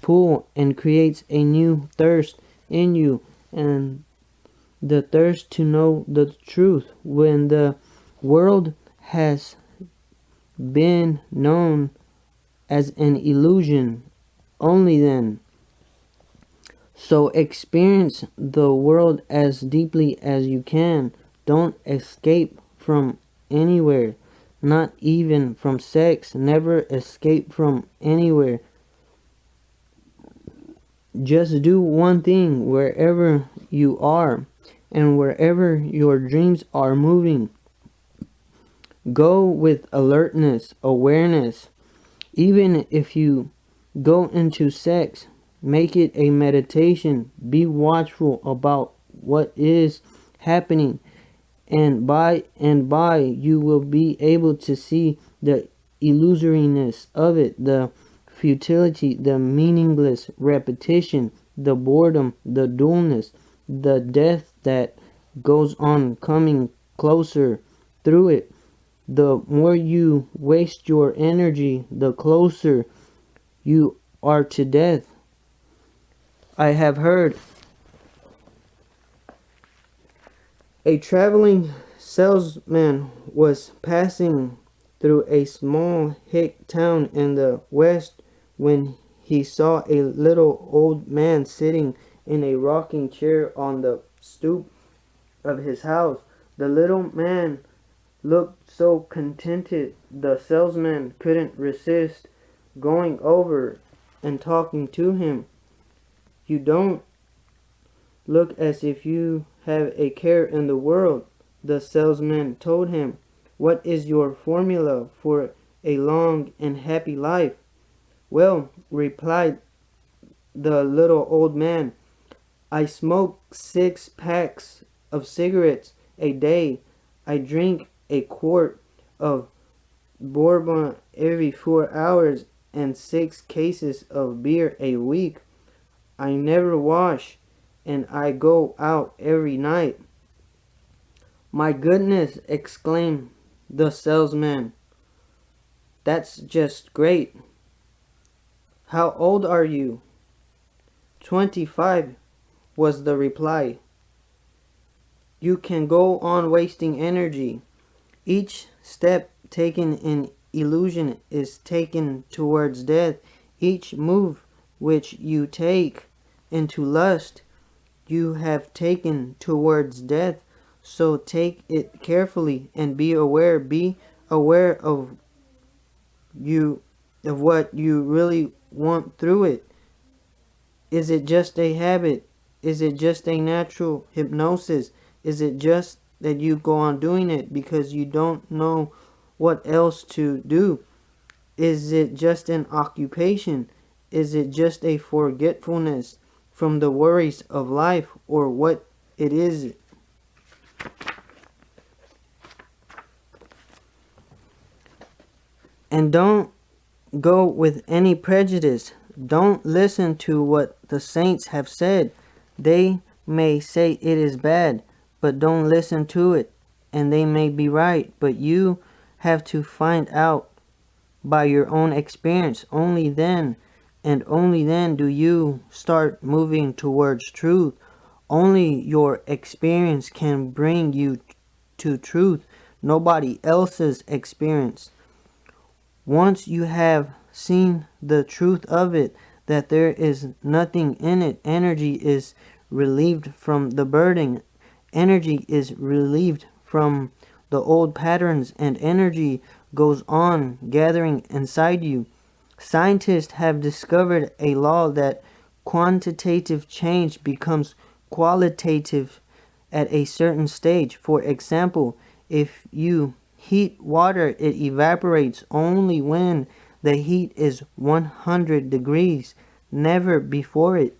pull and creates a new thirst in you, and the thirst to know the truth. When the world has been known as an illusion, only then. So experience the world as deeply as you can. Don't escape from anywhere, not even from sex. Never escape from anywhere. Just do one thing wherever you are and wherever your dreams are moving. Go with alertness, awareness. Even if you go into sex, make it a meditation. Be watchful about what is happening, and by you will be able to see the illusoriness of it, the futility, the meaningless repetition, the boredom, the dullness, the death that goes on coming closer through it. The more you waste your energy, the closer you are to death. I have heard a traveling salesman was passing through a small hick town in the west when he saw a little old man sitting in a rocking chair on the stoop of his house. The little man looked so contented, the salesman couldn't resist going over and talking to him. "You don't look as if you have a care in the world," the salesman told him. "What is your formula for a long and happy life?" "Well," replied the little old man, "I smoke 6 packs of cigarettes a day. I drink a quart of bourbon every 4 hours and 6 cases of beer a week. I never wash, and I go out every night." "My goodness," exclaimed the salesman. That's just great. How old are you? 25 was the reply. You can go on wasting energy. Each step taken in illusion is taken towards death. Each move which you take into lust, you have taken towards death. So take it carefully and be aware. Be aware of what you really want through it. Is it just a habit? Is it just a natural hypnosis? Is it just that you go on doing it because you don't know what else to do? Is it just an occupation? Is it just a forgetfulness from the worries of life, or what it is? And don't go with any prejudice. Don't listen to what the saints have said. They may say it is bad, but don't listen to it. And they may be right, but you have to find out by your own experience. Only then, and only then, do you start moving towards truth. Only your experience can bring you to truth, nobody else's experience. Once you have seen the truth of it, that there is nothing in it, energy is relieved from the burden. Energy is relieved from the old patterns, and energy goes on gathering inside you. Scientists have discovered a law that quantitative change becomes qualitative at a certain stage. For example, if you heat water, it evaporates only when the heat is 100 degrees, never before it.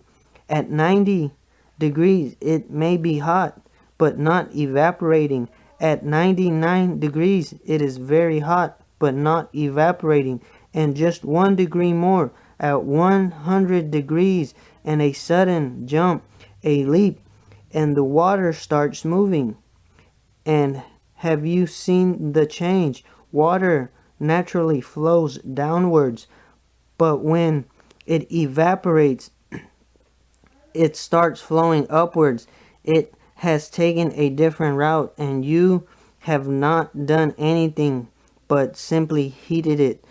At 90 degrees, it may be hot, but not evaporating. At 99 degrees, it is very hot, but not evaporating. And just 1 degree more, at 100 degrees, and a sudden jump, a leap, and the water starts moving. And have you seen the change? Water naturally flows downwards, but when it evaporates, it starts flowing upwards. It has taken a different route, and you have not done anything but simply heated it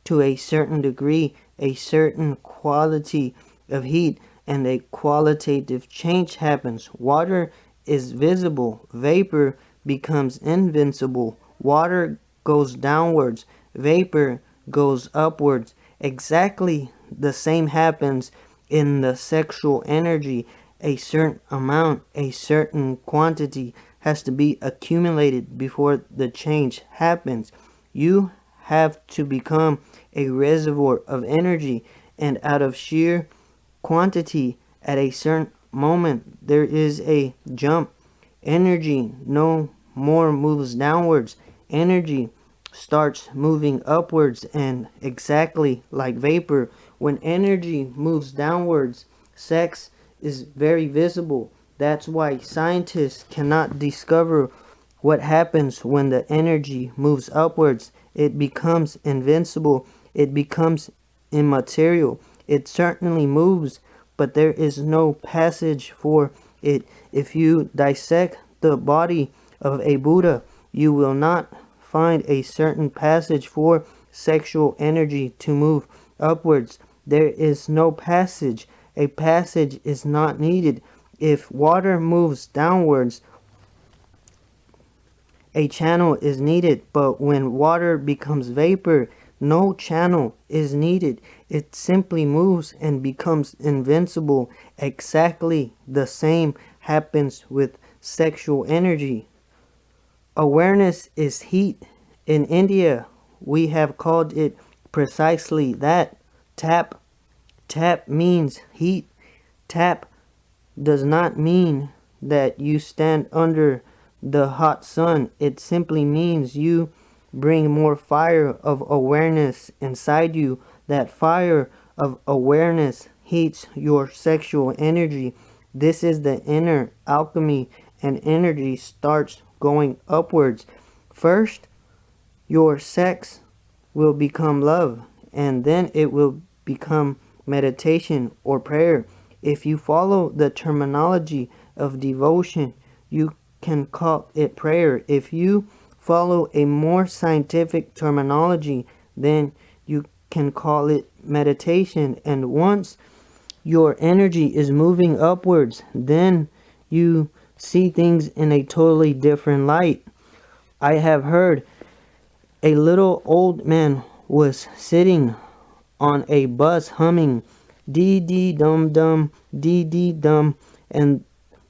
to a certain degree, a certain quality of heat, and a qualitative change happens. Water is visible, vapor becomes invincible. Water goes downwards, vapor goes upwards. Exactly the same happens in the sexual energy. A certain amount, a certain quantity has to be accumulated before the change happens. You have to become a reservoir of energy, and out of sheer quantity at a certain moment there is a jump. Energy no more moves downwards. Energy starts moving upwards, and exactly like vapor, when energy moves downwards, sex is very visible. That's why scientists cannot discover what happens when the energy moves upwards. It becomes invincible. It becomes immaterial. It certainly moves, but there is no passage for it. If you dissect the body of a Buddha, you will not find a certain passage for sexual energy to move upwards. There is no passage. A passage is not needed. If water moves downwards, a channel is needed, but when water becomes vapor, no channel is needed. It simply moves and becomes invincible. Exactly the same happens with sexual energy. Awareness is heat. In India, we have called it precisely that. Tap. Tap means heat. Tap does not mean that you stand under the hot sun. It simply means you bring more fire of awareness inside you. That fire of awareness heats your sexual energy. This is the inner alchemy, and energy starts going upwards. First, Your sex will become love, and then it will become meditation or prayer. If you follow the terminology of devotion, you can call it prayer. If you follow a more scientific terminology, then you can call it meditation. And once your energy is moving upwards, then you see things in a totally different light. I have heard a little old man was sitting on a bus humming dee dee dum dum, dee dee dum, and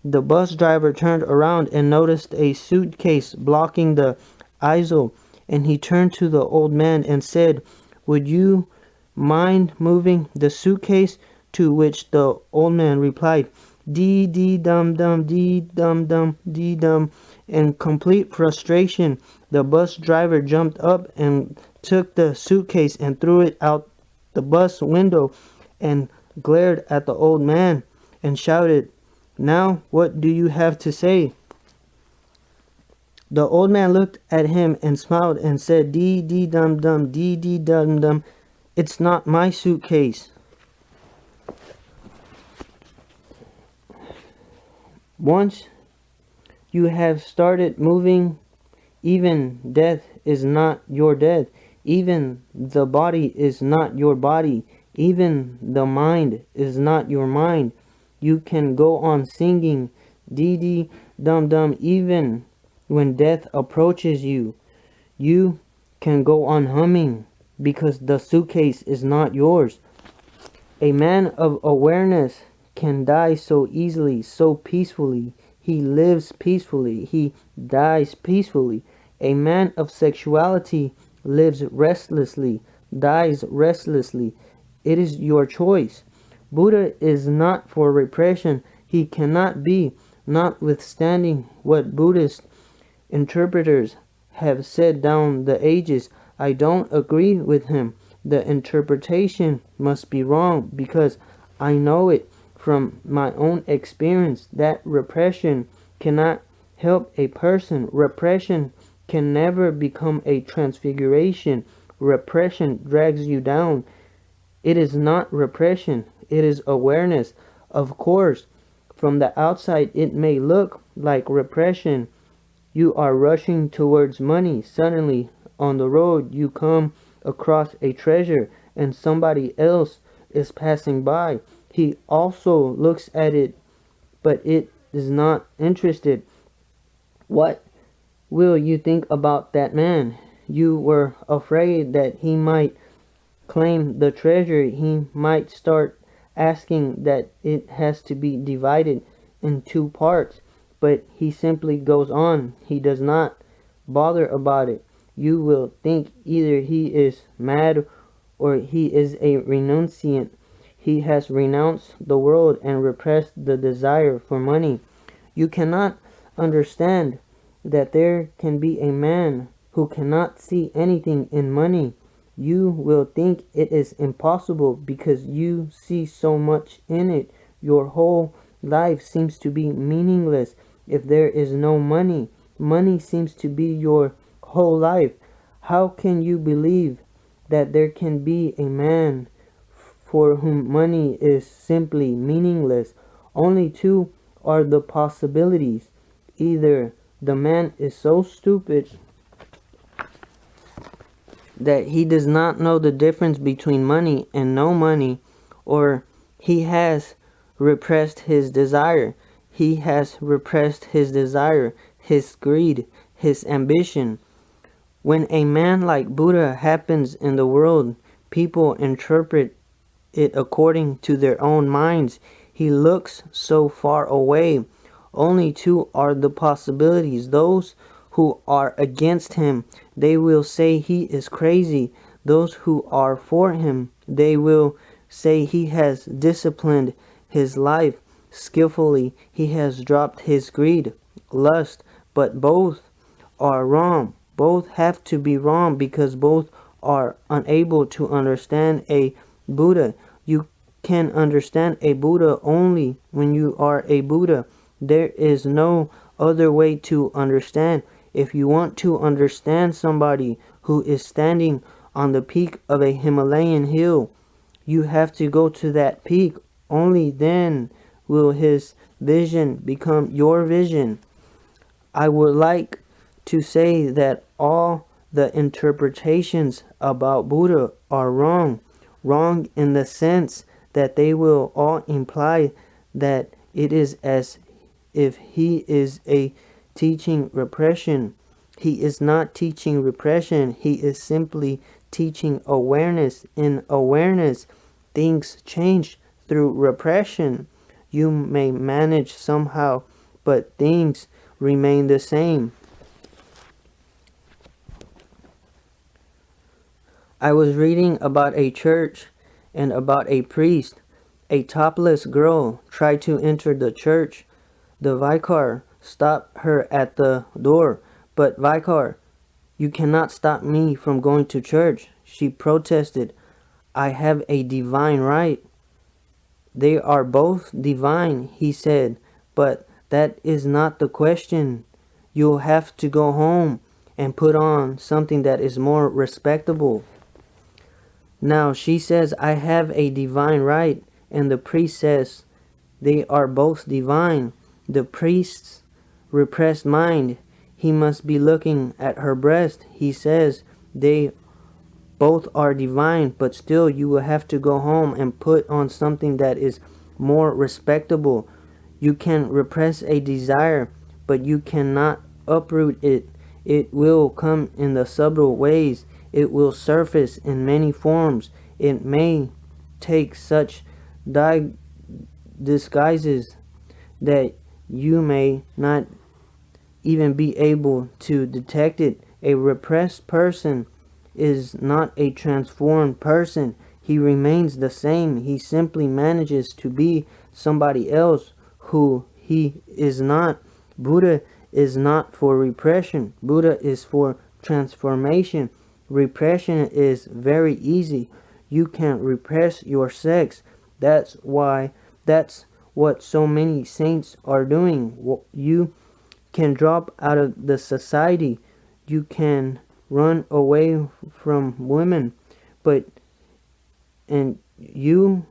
the bus driver turned around and noticed a suitcase blocking the aisle, and he turned to the old man and said, "Would you mind moving the suitcase?" To which the old man replied, "Dee dee dum dum, dee dum dum, dee dum." In complete frustration, the bus driver jumped up and took the suitcase and threw it out the bus window and glared at the old man and shouted, "Now what do you have to say?" The old man looked at him and smiled and said, "Dee dee dum dum, dee dee dum dum. It's not my suitcase." Once you have started moving, even death is not your death. Even the body is not your body. Even the mind is not your mind. You can go on singing dee dee dum dum even when death approaches you. You can go on humming because the suitcase is not yours. A man of awareness can die so easily, so peacefully. He lives peacefully. He dies peacefully. A man of sexuality lives restlessly, dies restlessly. It is your choice. Buddha is not for repression. He cannot be, notwithstanding what Buddhist interpreters have said down the ages. I don't agree with him. The interpretation must be wrong because I know it from my own experience that repression cannot help a person. Repression can never become a transfiguration. Repression drags you down. It is not repression, it is awareness. Of course, from the outside it may look like repression. You are rushing towards money. Suddenly, on the road, you come across a treasure and somebody else is passing by. He also looks at it, but it is not interested. What will you think about that man? You were afraid that he might claim the treasure. He might start asking that it has to be divided in two parts, but he simply goes on. He does not bother about it. You will think either he is mad or he is a renunciant. He has renounced the world and repressed the desire for money. You cannot understand that there can be a man who cannot see anything in money. You will think it is impossible because you see so much in it. Your whole life seems to be meaningless if there is no money. Money seems to be your whole life. How can you believe that there can be a man for whom money is simply meaningless? Only two are the possibilities. Either the man is so stupid that he does not know the difference between money and no money, or he has repressed his desire. He has repressed his desire, his greed, his ambition. When a man like Buddha happens in the world, people interpret it according to their own minds. He looks so far away. Only two are the possibilities. Those who are against him, they will say he is crazy. Those who are for him, they will say he has disciplined his life skillfully. He has dropped his greed, lust, but both are wrong. Both have to be wrong because both are unable to understand a Buddha. You can understand a Buddha only when you are a Buddha. There is no other way to understand. If you want to understand somebody who is standing on the peak of a Himalayan hill. You have to go to that peak. Only then will his vision become your vision. I would like to say that all the interpretations about Buddha are wrong. Wrong in the sense that they will all imply that it is as if he is teaching repression. He is not teaching repression. He is simply teaching awareness. In awareness, things change through repression. You may manage somehow, but things remain the same. I was reading about a church and about a priest. A topless girl tried to enter the church. The vicar stopped her at the door. "But vicar, you cannot stop me from going to church," she protested. "I have a divine right." "They are both divine," he said, "but that is not the question. You'll have to go home and put on something that is more respectable." Now she says, "I have a divine right," and the priest says, "They are both divine." The priest's repressed mind, he must be looking at her breast. He says, "They both are divine, but still you will have to go home and put on something that is more respectable. You can repress a desire, but you cannot uproot it. It will come in the subtle ways. It will surface in many forms. It may take such disguises that you may not even be able to detect it. A repressed person is not a transformed person. He remains the same. He simply manages to be somebody else who he is not. Buddha is not for repression. Buddha is for transformation. Repression is very easy. You can repress your sex. That's what so many saints are doing. You can drop out of the society. You can run away from women, and you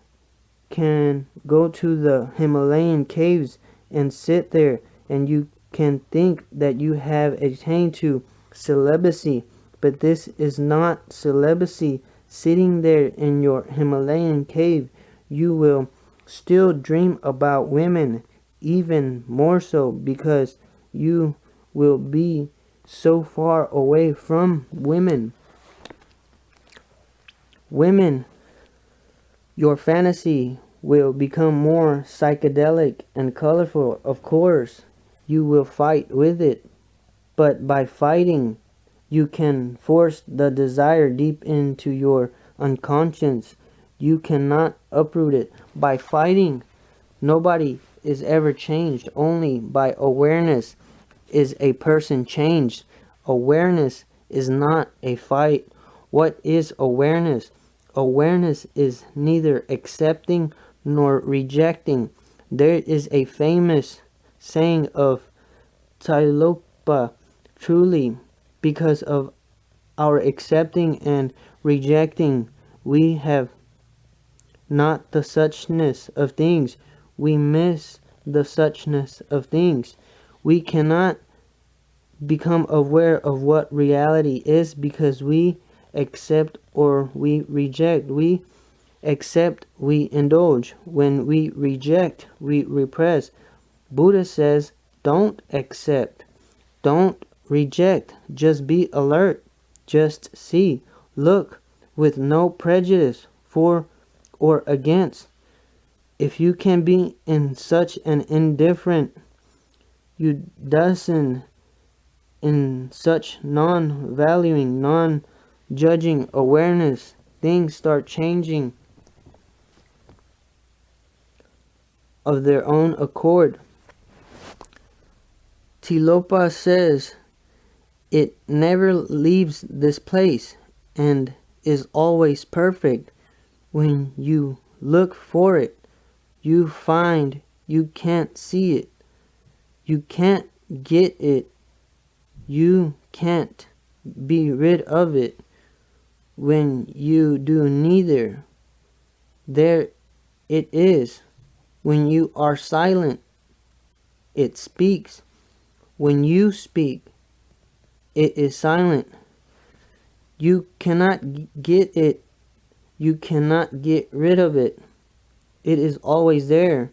can go to the Himalayan caves and sit there, and you can think that you have attained to celibacy, but this is not celibacy. Sitting there in your Himalayan cave, you will still dream about women, even more so because you will be so far away from women. Your fantasy will become more psychedelic and colorful. Of course, you will fight with it, but by fighting, you can force the desire deep into your unconscious. You cannot uproot it. By fighting, nobody is ever changed. Only by awareness is a person changed. Awareness is not a fight. What is awareness? Awareness is neither accepting nor rejecting. There is a famous saying of Tilopa, truly, because of our accepting and rejecting, we have not the suchness of things. We miss the suchness of things. We cannot become aware of what reality is because we accept or we reject. We accept, we indulge. When we reject, we repress. Buddha says, don't accept, don't reject, just be alert, just see, look with no prejudice for or against. If you can be in such an indifferent, you doesn't in such non-valuing, non-judging awareness, things start changing of their own accord. Tilopa says, it never leaves this place and is always perfect. When you look for it, you find you can't see it. You can't get it. You can't be rid of it. When you do neither, there it is. When you are silent, it speaks. When you speak, it is silent. You cannot get it. You cannot get rid of it. It is always there.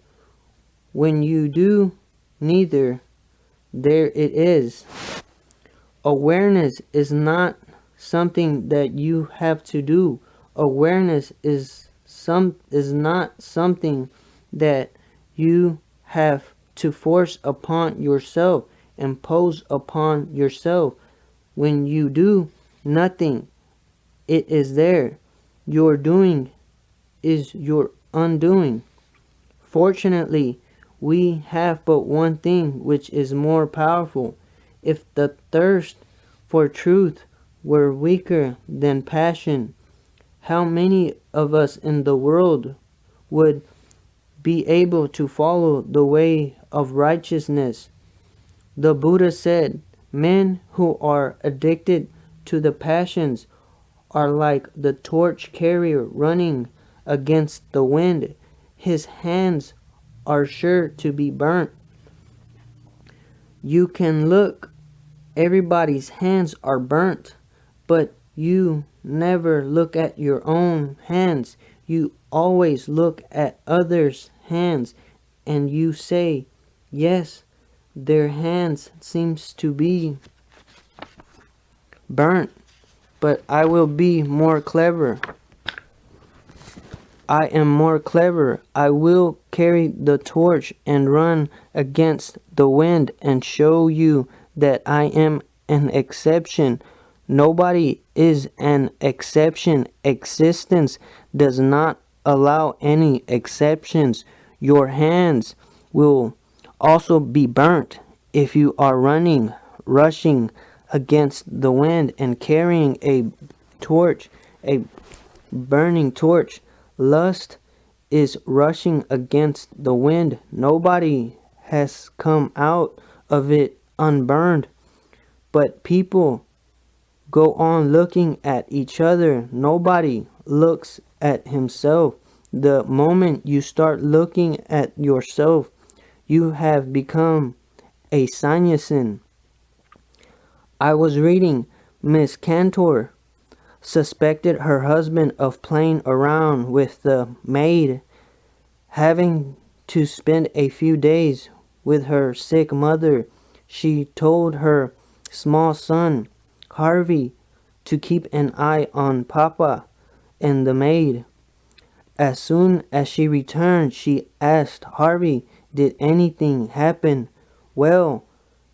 When you do neither, there it is. Awareness is not something that you have to do. Awareness is not something that you have to force upon yourself, impose upon yourself. When you do nothing, it is there. Your doing is your undoing. Fortunately, we have but one thing which is more powerful. If the thirst for truth were weaker than passion, how many of us in the world would be able to follow the way of righteousness? The Buddha said, men who are addicted to the passions are like the torch carrier running against the wind. His hands are sure to be burnt. You can look, everybody's hands are burnt, but you never look at your own hands. You always look at others' hands and you say, yes, their hands seems to be burnt, but I will be more clever. I am more clever. I will carry the torch and run against the wind and show you that I am an exception. Nobody is an exception. Existence does not allow any exceptions. Your hands will also be burnt if you are rushing against the wind and carrying a torch, a burning torch. Lust is rushing against the wind. Nobody has come out of it unburned, but people go on looking at each other. Nobody looks at himself. The moment you start looking at yourself, you have become a sannyasin. I was reading Miss Cantor suspected her husband of playing around with the maid, having to spend a few days with her sick mother. She told her small son, Harvey, to keep an eye on Papa and the maid. As soon as she returned, she asked Harvey, did anything happen? Well,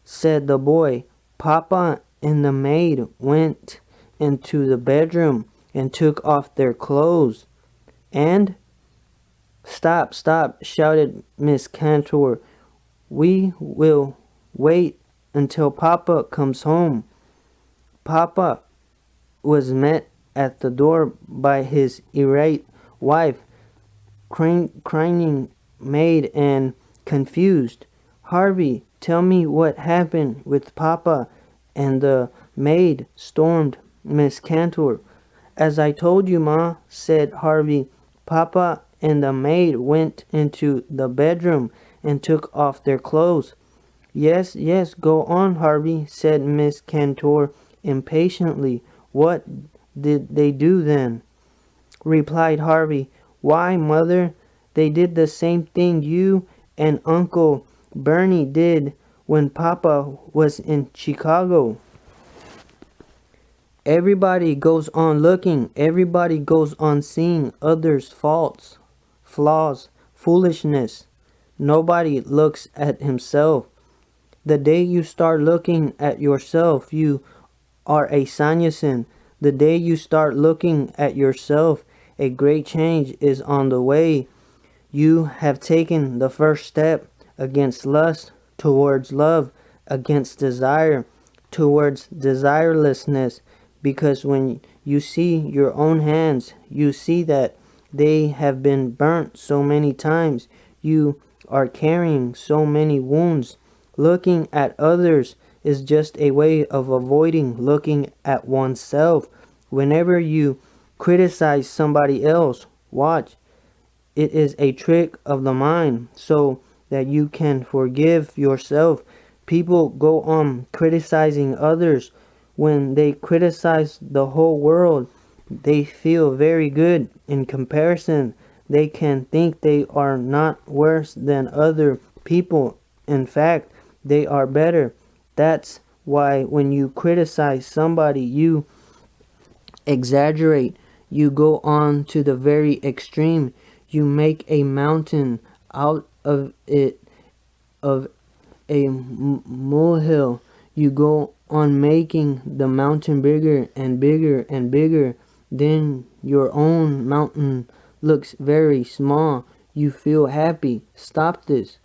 said the boy, Papa and the maid went into the bedroom and took off their clothes. And? Stop, shouted Miss Cantor. We will wait until Papa comes home. Papa was met at the door by his irate wife, crying maid and confused. Harvey, tell me what happened with Papa and the maid, stormed Miss Cantor. As I told you, Ma, said Harvey, Papa and the maid went into the bedroom and took off their clothes. Yes, go on, Harvey, said Miss Cantor impatiently. What did they do then? Replied Harvey. Why, Mother, they did the same thing you and Uncle Bernie did when Papa was in Chicago. Everybody goes on looking. Everybody goes on seeing others' faults, flaws, foolishness. Nobody looks at himself. The day you start looking at yourself, you are a sannyasin. The day you start looking at yourself, a great change is on the way. You have taken the first step against lust, towards love, against desire, towards desirelessness. Because when you see your own hands, you see that they have been burnt so many times. You are carrying so many wounds. Looking at others is just a way of avoiding looking at oneself. Whenever you criticize somebody else, watch. It is a trick of the mind so that you can forgive yourself. People go on criticizing others. When they criticize the whole world, they feel very good. In comparison, they can think they are not worse than other people. In fact, they are better. That's why when you criticize somebody, you exaggerate. You go on to the very extreme. You make a mountain out of it, of a molehill. You go on making the mountain bigger and bigger and bigger. Then your own mountain looks very small. You feel happy. Stop this.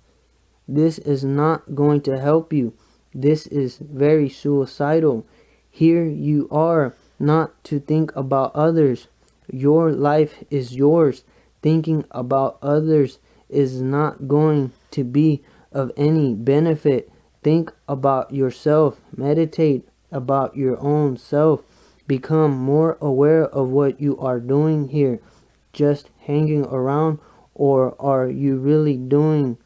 This is not going to help you. This is very suicidal. Here you are not to think about others. Your life is yours. Thinking about others is not going to be of any benefit. Think about yourself. Meditate about your own self. Become more aware of what you are doing here. Just hanging around, or are you really doing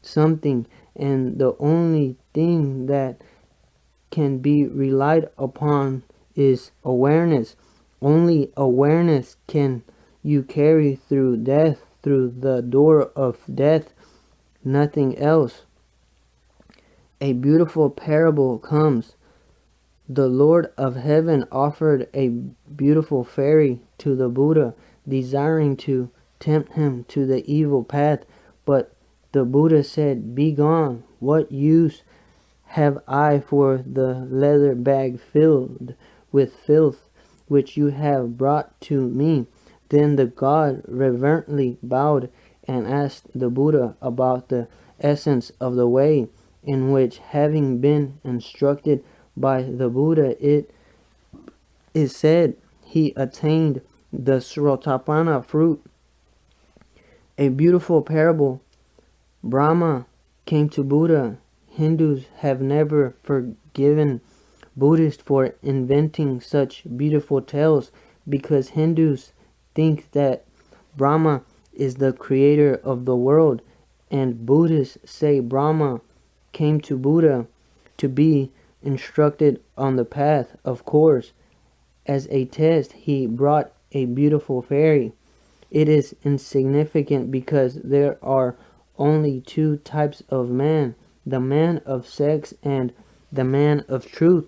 something? And the only thing that can be relied upon is awareness. Only awareness can you carry through death, through the door of death, nothing else. A beautiful parable comes. The Lord of Heaven offered a beautiful fairy to the Buddha, desiring to tempt him to the evil path. But the Buddha said, "Begone, what use have I for the leather bag filled with filth which you have brought to me?" Then the god reverently bowed and asked the Buddha about the essence of the way, in which, having been instructed by the Buddha, it is said he attained the Srotapana fruit. A beautiful parable. Brahma came to Buddha. Hindus have never forgiven Buddhists for inventing such beautiful tales, because Hindus think that Brahma is the creator of the world, and Buddhists say Brahma came to Buddha to be instructed on the path. Of course, as a test, he brought a beautiful fairy. It is insignificant because there are only two types of man, the man of sex and the man of truth.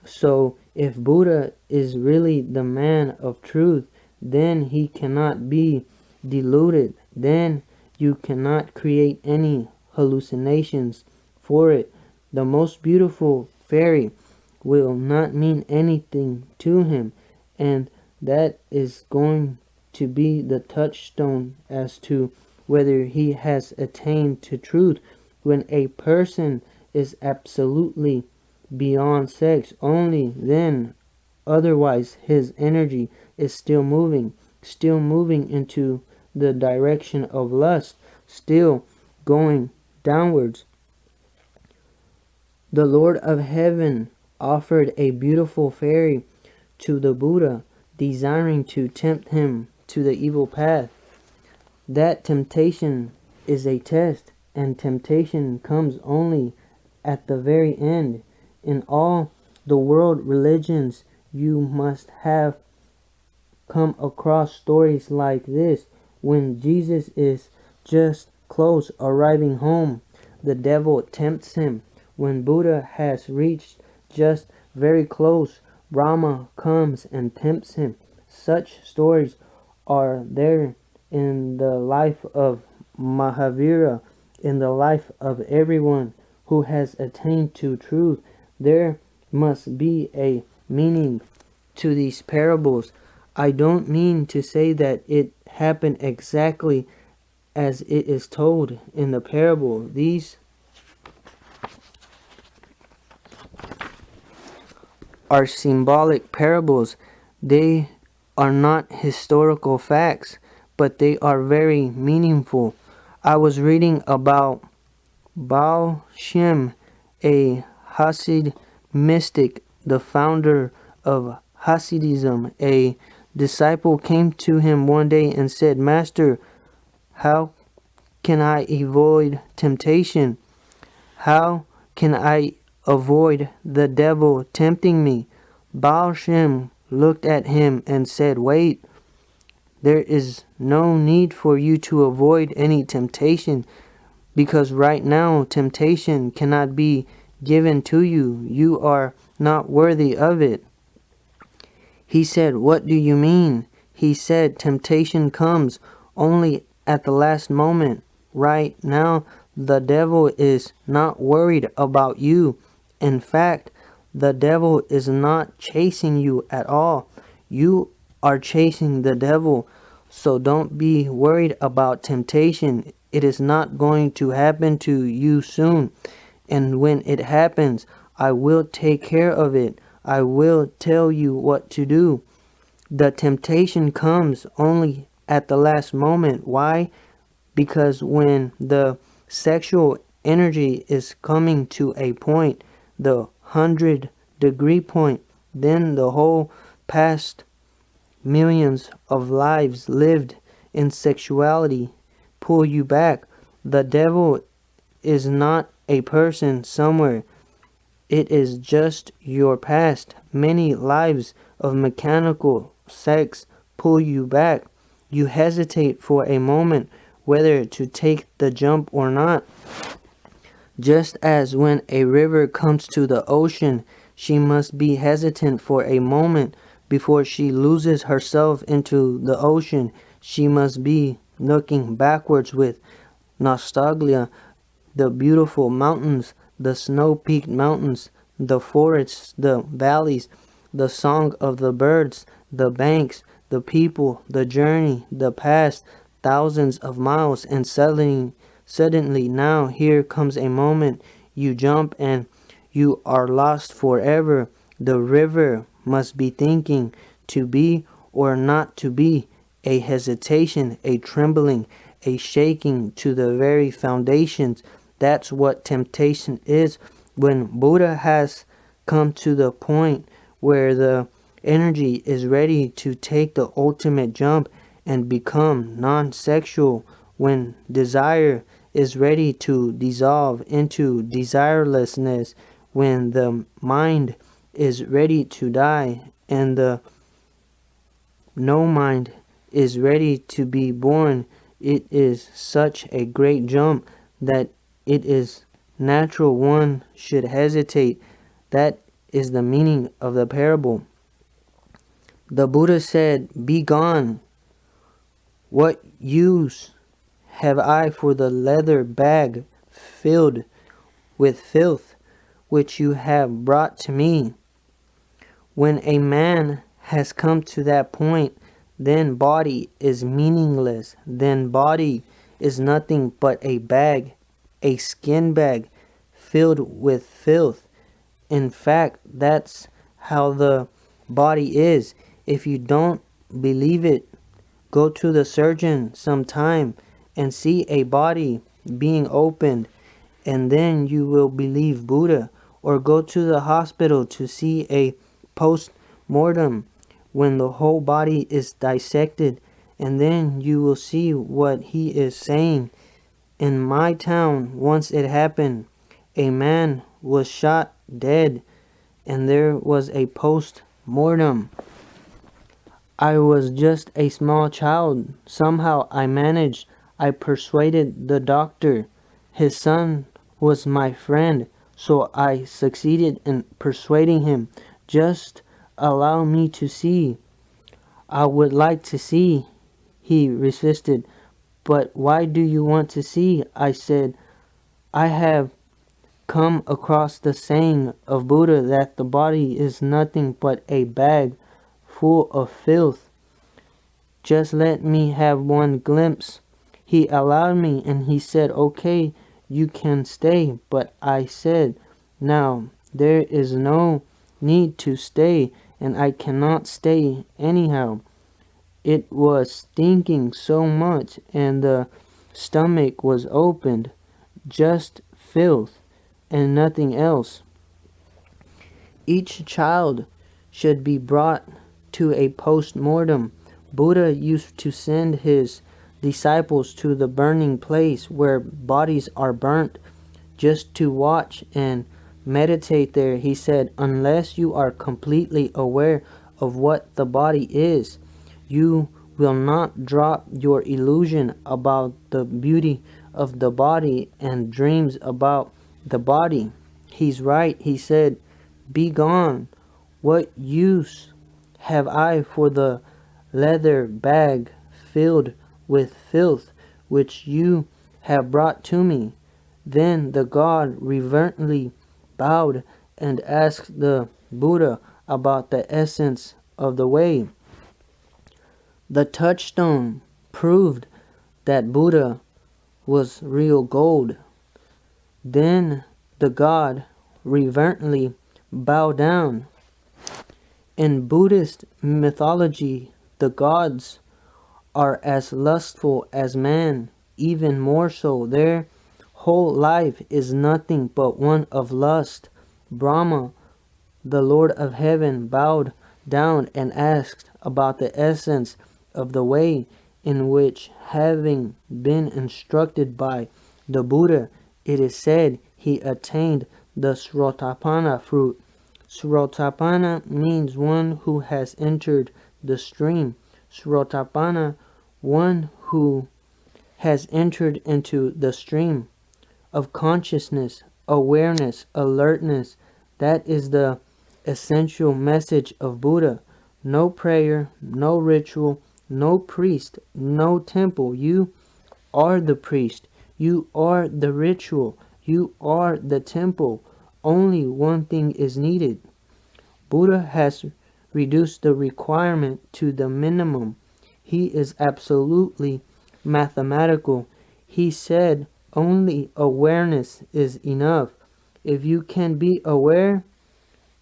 So if Buddha is really the man of truth, then he cannot be deluded. Then you cannot create any hallucinations for it. The most beautiful fairy will not mean anything to him, and that is going to be the touchstone as to whether he has attained to truth. When a person is absolutely beyond sex, only then, otherwise his energy is still moving into the direction of lust, still going downwards. The Lord of Heaven offered a beautiful fairy to the Buddha, desiring to tempt him to the evil path. That temptation is a test, and temptation comes only at the very end. In all the world religions, you must have come across stories like this. When Jesus is just close arriving home, the devil tempts him. When Buddha has reached just very close, Brahma comes and tempts him. Such stories are there in the life of Mahavira, in the life of everyone who has attained to truth. There must be a meaning to these parables. I don't mean to say that it happened exactly as it is told in the parable. These are symbolic parables. They are not historical facts, but they are very meaningful. I was reading about Baal Shem, a Hasid mystic, the founder of Hasidism, a disciple came to him one day and said, "Master, how can I avoid temptation? How can I avoid the devil tempting me?" Baal Shem looked at him and said, "Wait, there is no need for you to avoid any temptation, because right now temptation cannot be given to you. You are not worthy of it." He said, "What do you mean?" He said, "Temptation comes only at the last moment. Right now, the devil is not worried about you. In fact, the devil is not chasing you at all. You are chasing the devil. So don't be worried about temptation. It is not going to happen to you soon. And when it happens, I will take care of it. I will tell you what to do. The temptation comes only at the last moment. Why? Because when the sexual energy is coming to a point, the 100-degree point, then the whole past millions of lives lived in sexuality pull you back. The devil is not a person somewhere. It is just your past. Many lives of mechanical sex pull you back. You hesitate for a moment whether to take the jump or not. Just as when a river comes to the ocean, she must be hesitant for a moment before she loses herself into the ocean. She must be looking backwards with nostalgia, the beautiful mountains, the snow-peaked mountains, the forests, the valleys, the song of the birds, the banks, the people, the journey, the past, thousands of miles, and suddenly now here comes a moment. You jump and you are lost forever. The river must be thinking, to be or not to be, a hesitation, a trembling, a shaking to the very foundations. That's what temptation is. When Buddha has come to the point where the energy is ready to take the ultimate jump and become non-sexual, when desire is ready to dissolve into desirelessness, when the mind is ready to die and the no mind is ready to be born, it is such a great jump that it is natural one should hesitate. That is the meaning of the parable. The Buddha said, "Be gone. What use have I for the leather bag filled with filth which you have brought to me?" When a man has come to that point, then body is meaningless. Then body is nothing but a bag, a skin bag filled with filth. In fact, that's how the body is. If you don't believe it, go to the surgeon sometime and see a body being opened, and then you will believe Buddha. Or go to the hospital to see a post-mortem when the whole body is dissected, and then you will see what he is saying. In my town, once it happened, a man was shot dead, and there was a post-mortem. I was just a small child. Somehow I managed. I persuaded the doctor. His son was my friend, so I succeeded in persuading him. "Just allow me to see." "I would like to see," he resisted. "But why do you want to see?" I said. "I have come across the saying of Buddha that the body is nothing but a bag full of filth. Just let me have one glimpse." He allowed me, and he said, "Okay, you can stay." But I said, "Now, there is no need to stay, and I cannot stay anyhow." It was stinking so much, and the stomach was opened, just filth and nothing else. Each child should be brought to a post-mortem. Buddha used to send his disciples to the burning place where bodies are burnt just to watch and meditate there. He said, unless you are completely aware of what the body is, you will not drop your illusion about the beauty of the body and dreams about the body. He's right. He said, be gone. What use have I for the leather bag filled with filth which you have brought to me? Then the god reverently bowed and asked the Buddha about the essence of the way. The touchstone proved that Buddha was real gold. Then the god reverently bowed down. In Buddhist mythology, the gods are as lustful as man, even more so. Their whole life is nothing but one of lust. Brahma, the Lord of Heaven, bowed down and asked about the essence of the way, in which, having been instructed by the Buddha, it is said he attained the Srotapana fruit. Srotapana means one who has entered the stream. Srotapana, one who has entered into the stream of consciousness, awareness, alertness. That is the essential message of Buddha. No prayer, no ritual, no priest, no temple. You are the priest. You are the ritual. You are the temple. Only one thing is needed. Buddha has reduced the requirement to the minimum. He is absolutely mathematical. He said only awareness is enough. If you can be aware,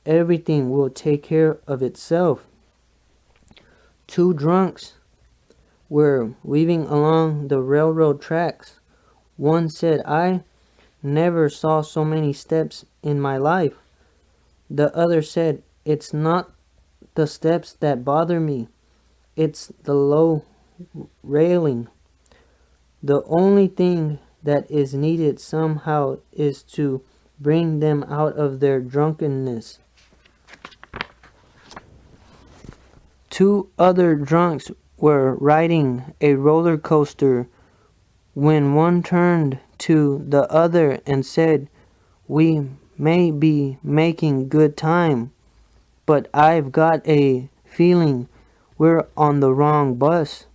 everything will take care of itself. Two drunks were weaving along the railroad tracks. One said, I never saw so many steps in my life. The other said, it's not the steps that bother me. It's the low railing. The only thing that is needed somehow is to bring them out of their drunkenness. Two other drunks were riding a roller coaster when one turned to the other and said, we may be making good time, but I've got a feeling we're on the wrong bus.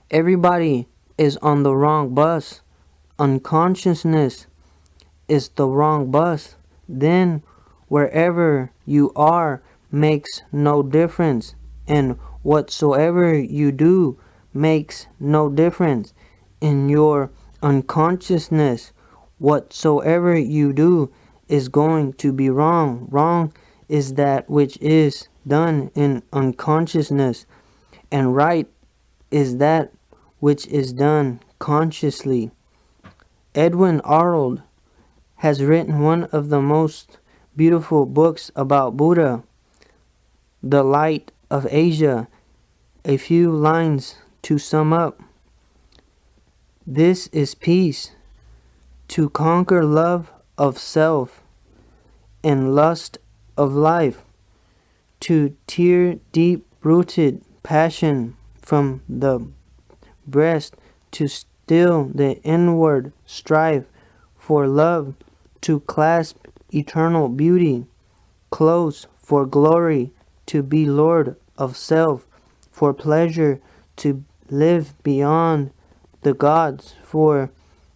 Everybody is on the wrong bus. Unconsciousness is the wrong bus. Then wherever you are makes no difference, and whatsoever you do makes no difference. In your unconsciousness, whatsoever you do is going to be wrong. Wrong is that which is done in unconsciousness, and right is that which is done consciously. Edwin Arnold has written one of the most beautiful books about Buddha, The Light of Asia. A few lines to sum up. This is peace, to conquer love of self and lust of life, to tear deep-rooted passion from the breast, to still the inward strife for love, to clasp eternal beauty close for glory, to be Lord of self, for pleasure, to live beyond the gods, for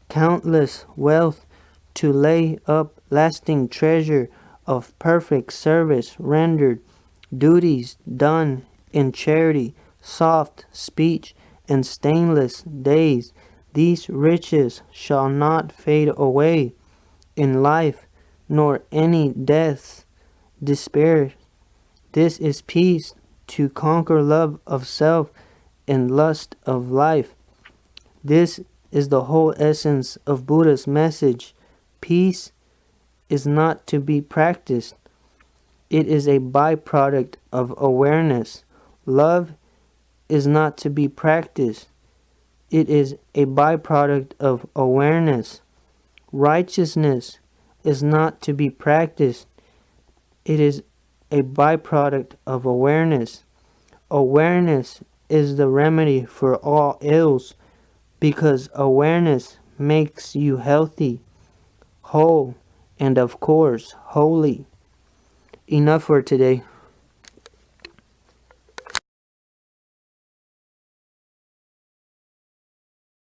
countless wealth, to lay up lasting treasure of perfect service rendered, duties done in charity, soft speech, and stainless days. These riches shall not fade away in life, nor any death despair. This is peace, to conquer love of self and lust of life. This is the whole essence of Buddha's message. Peace is not to be practiced. It is a byproduct of awareness. Love is not to be practiced. It is a byproduct of awareness. Righteousness is not to be practiced. It is a byproduct of awareness. Awareness is the remedy for all ills because awareness makes you healthy, whole, and of course, holy. Enough for today.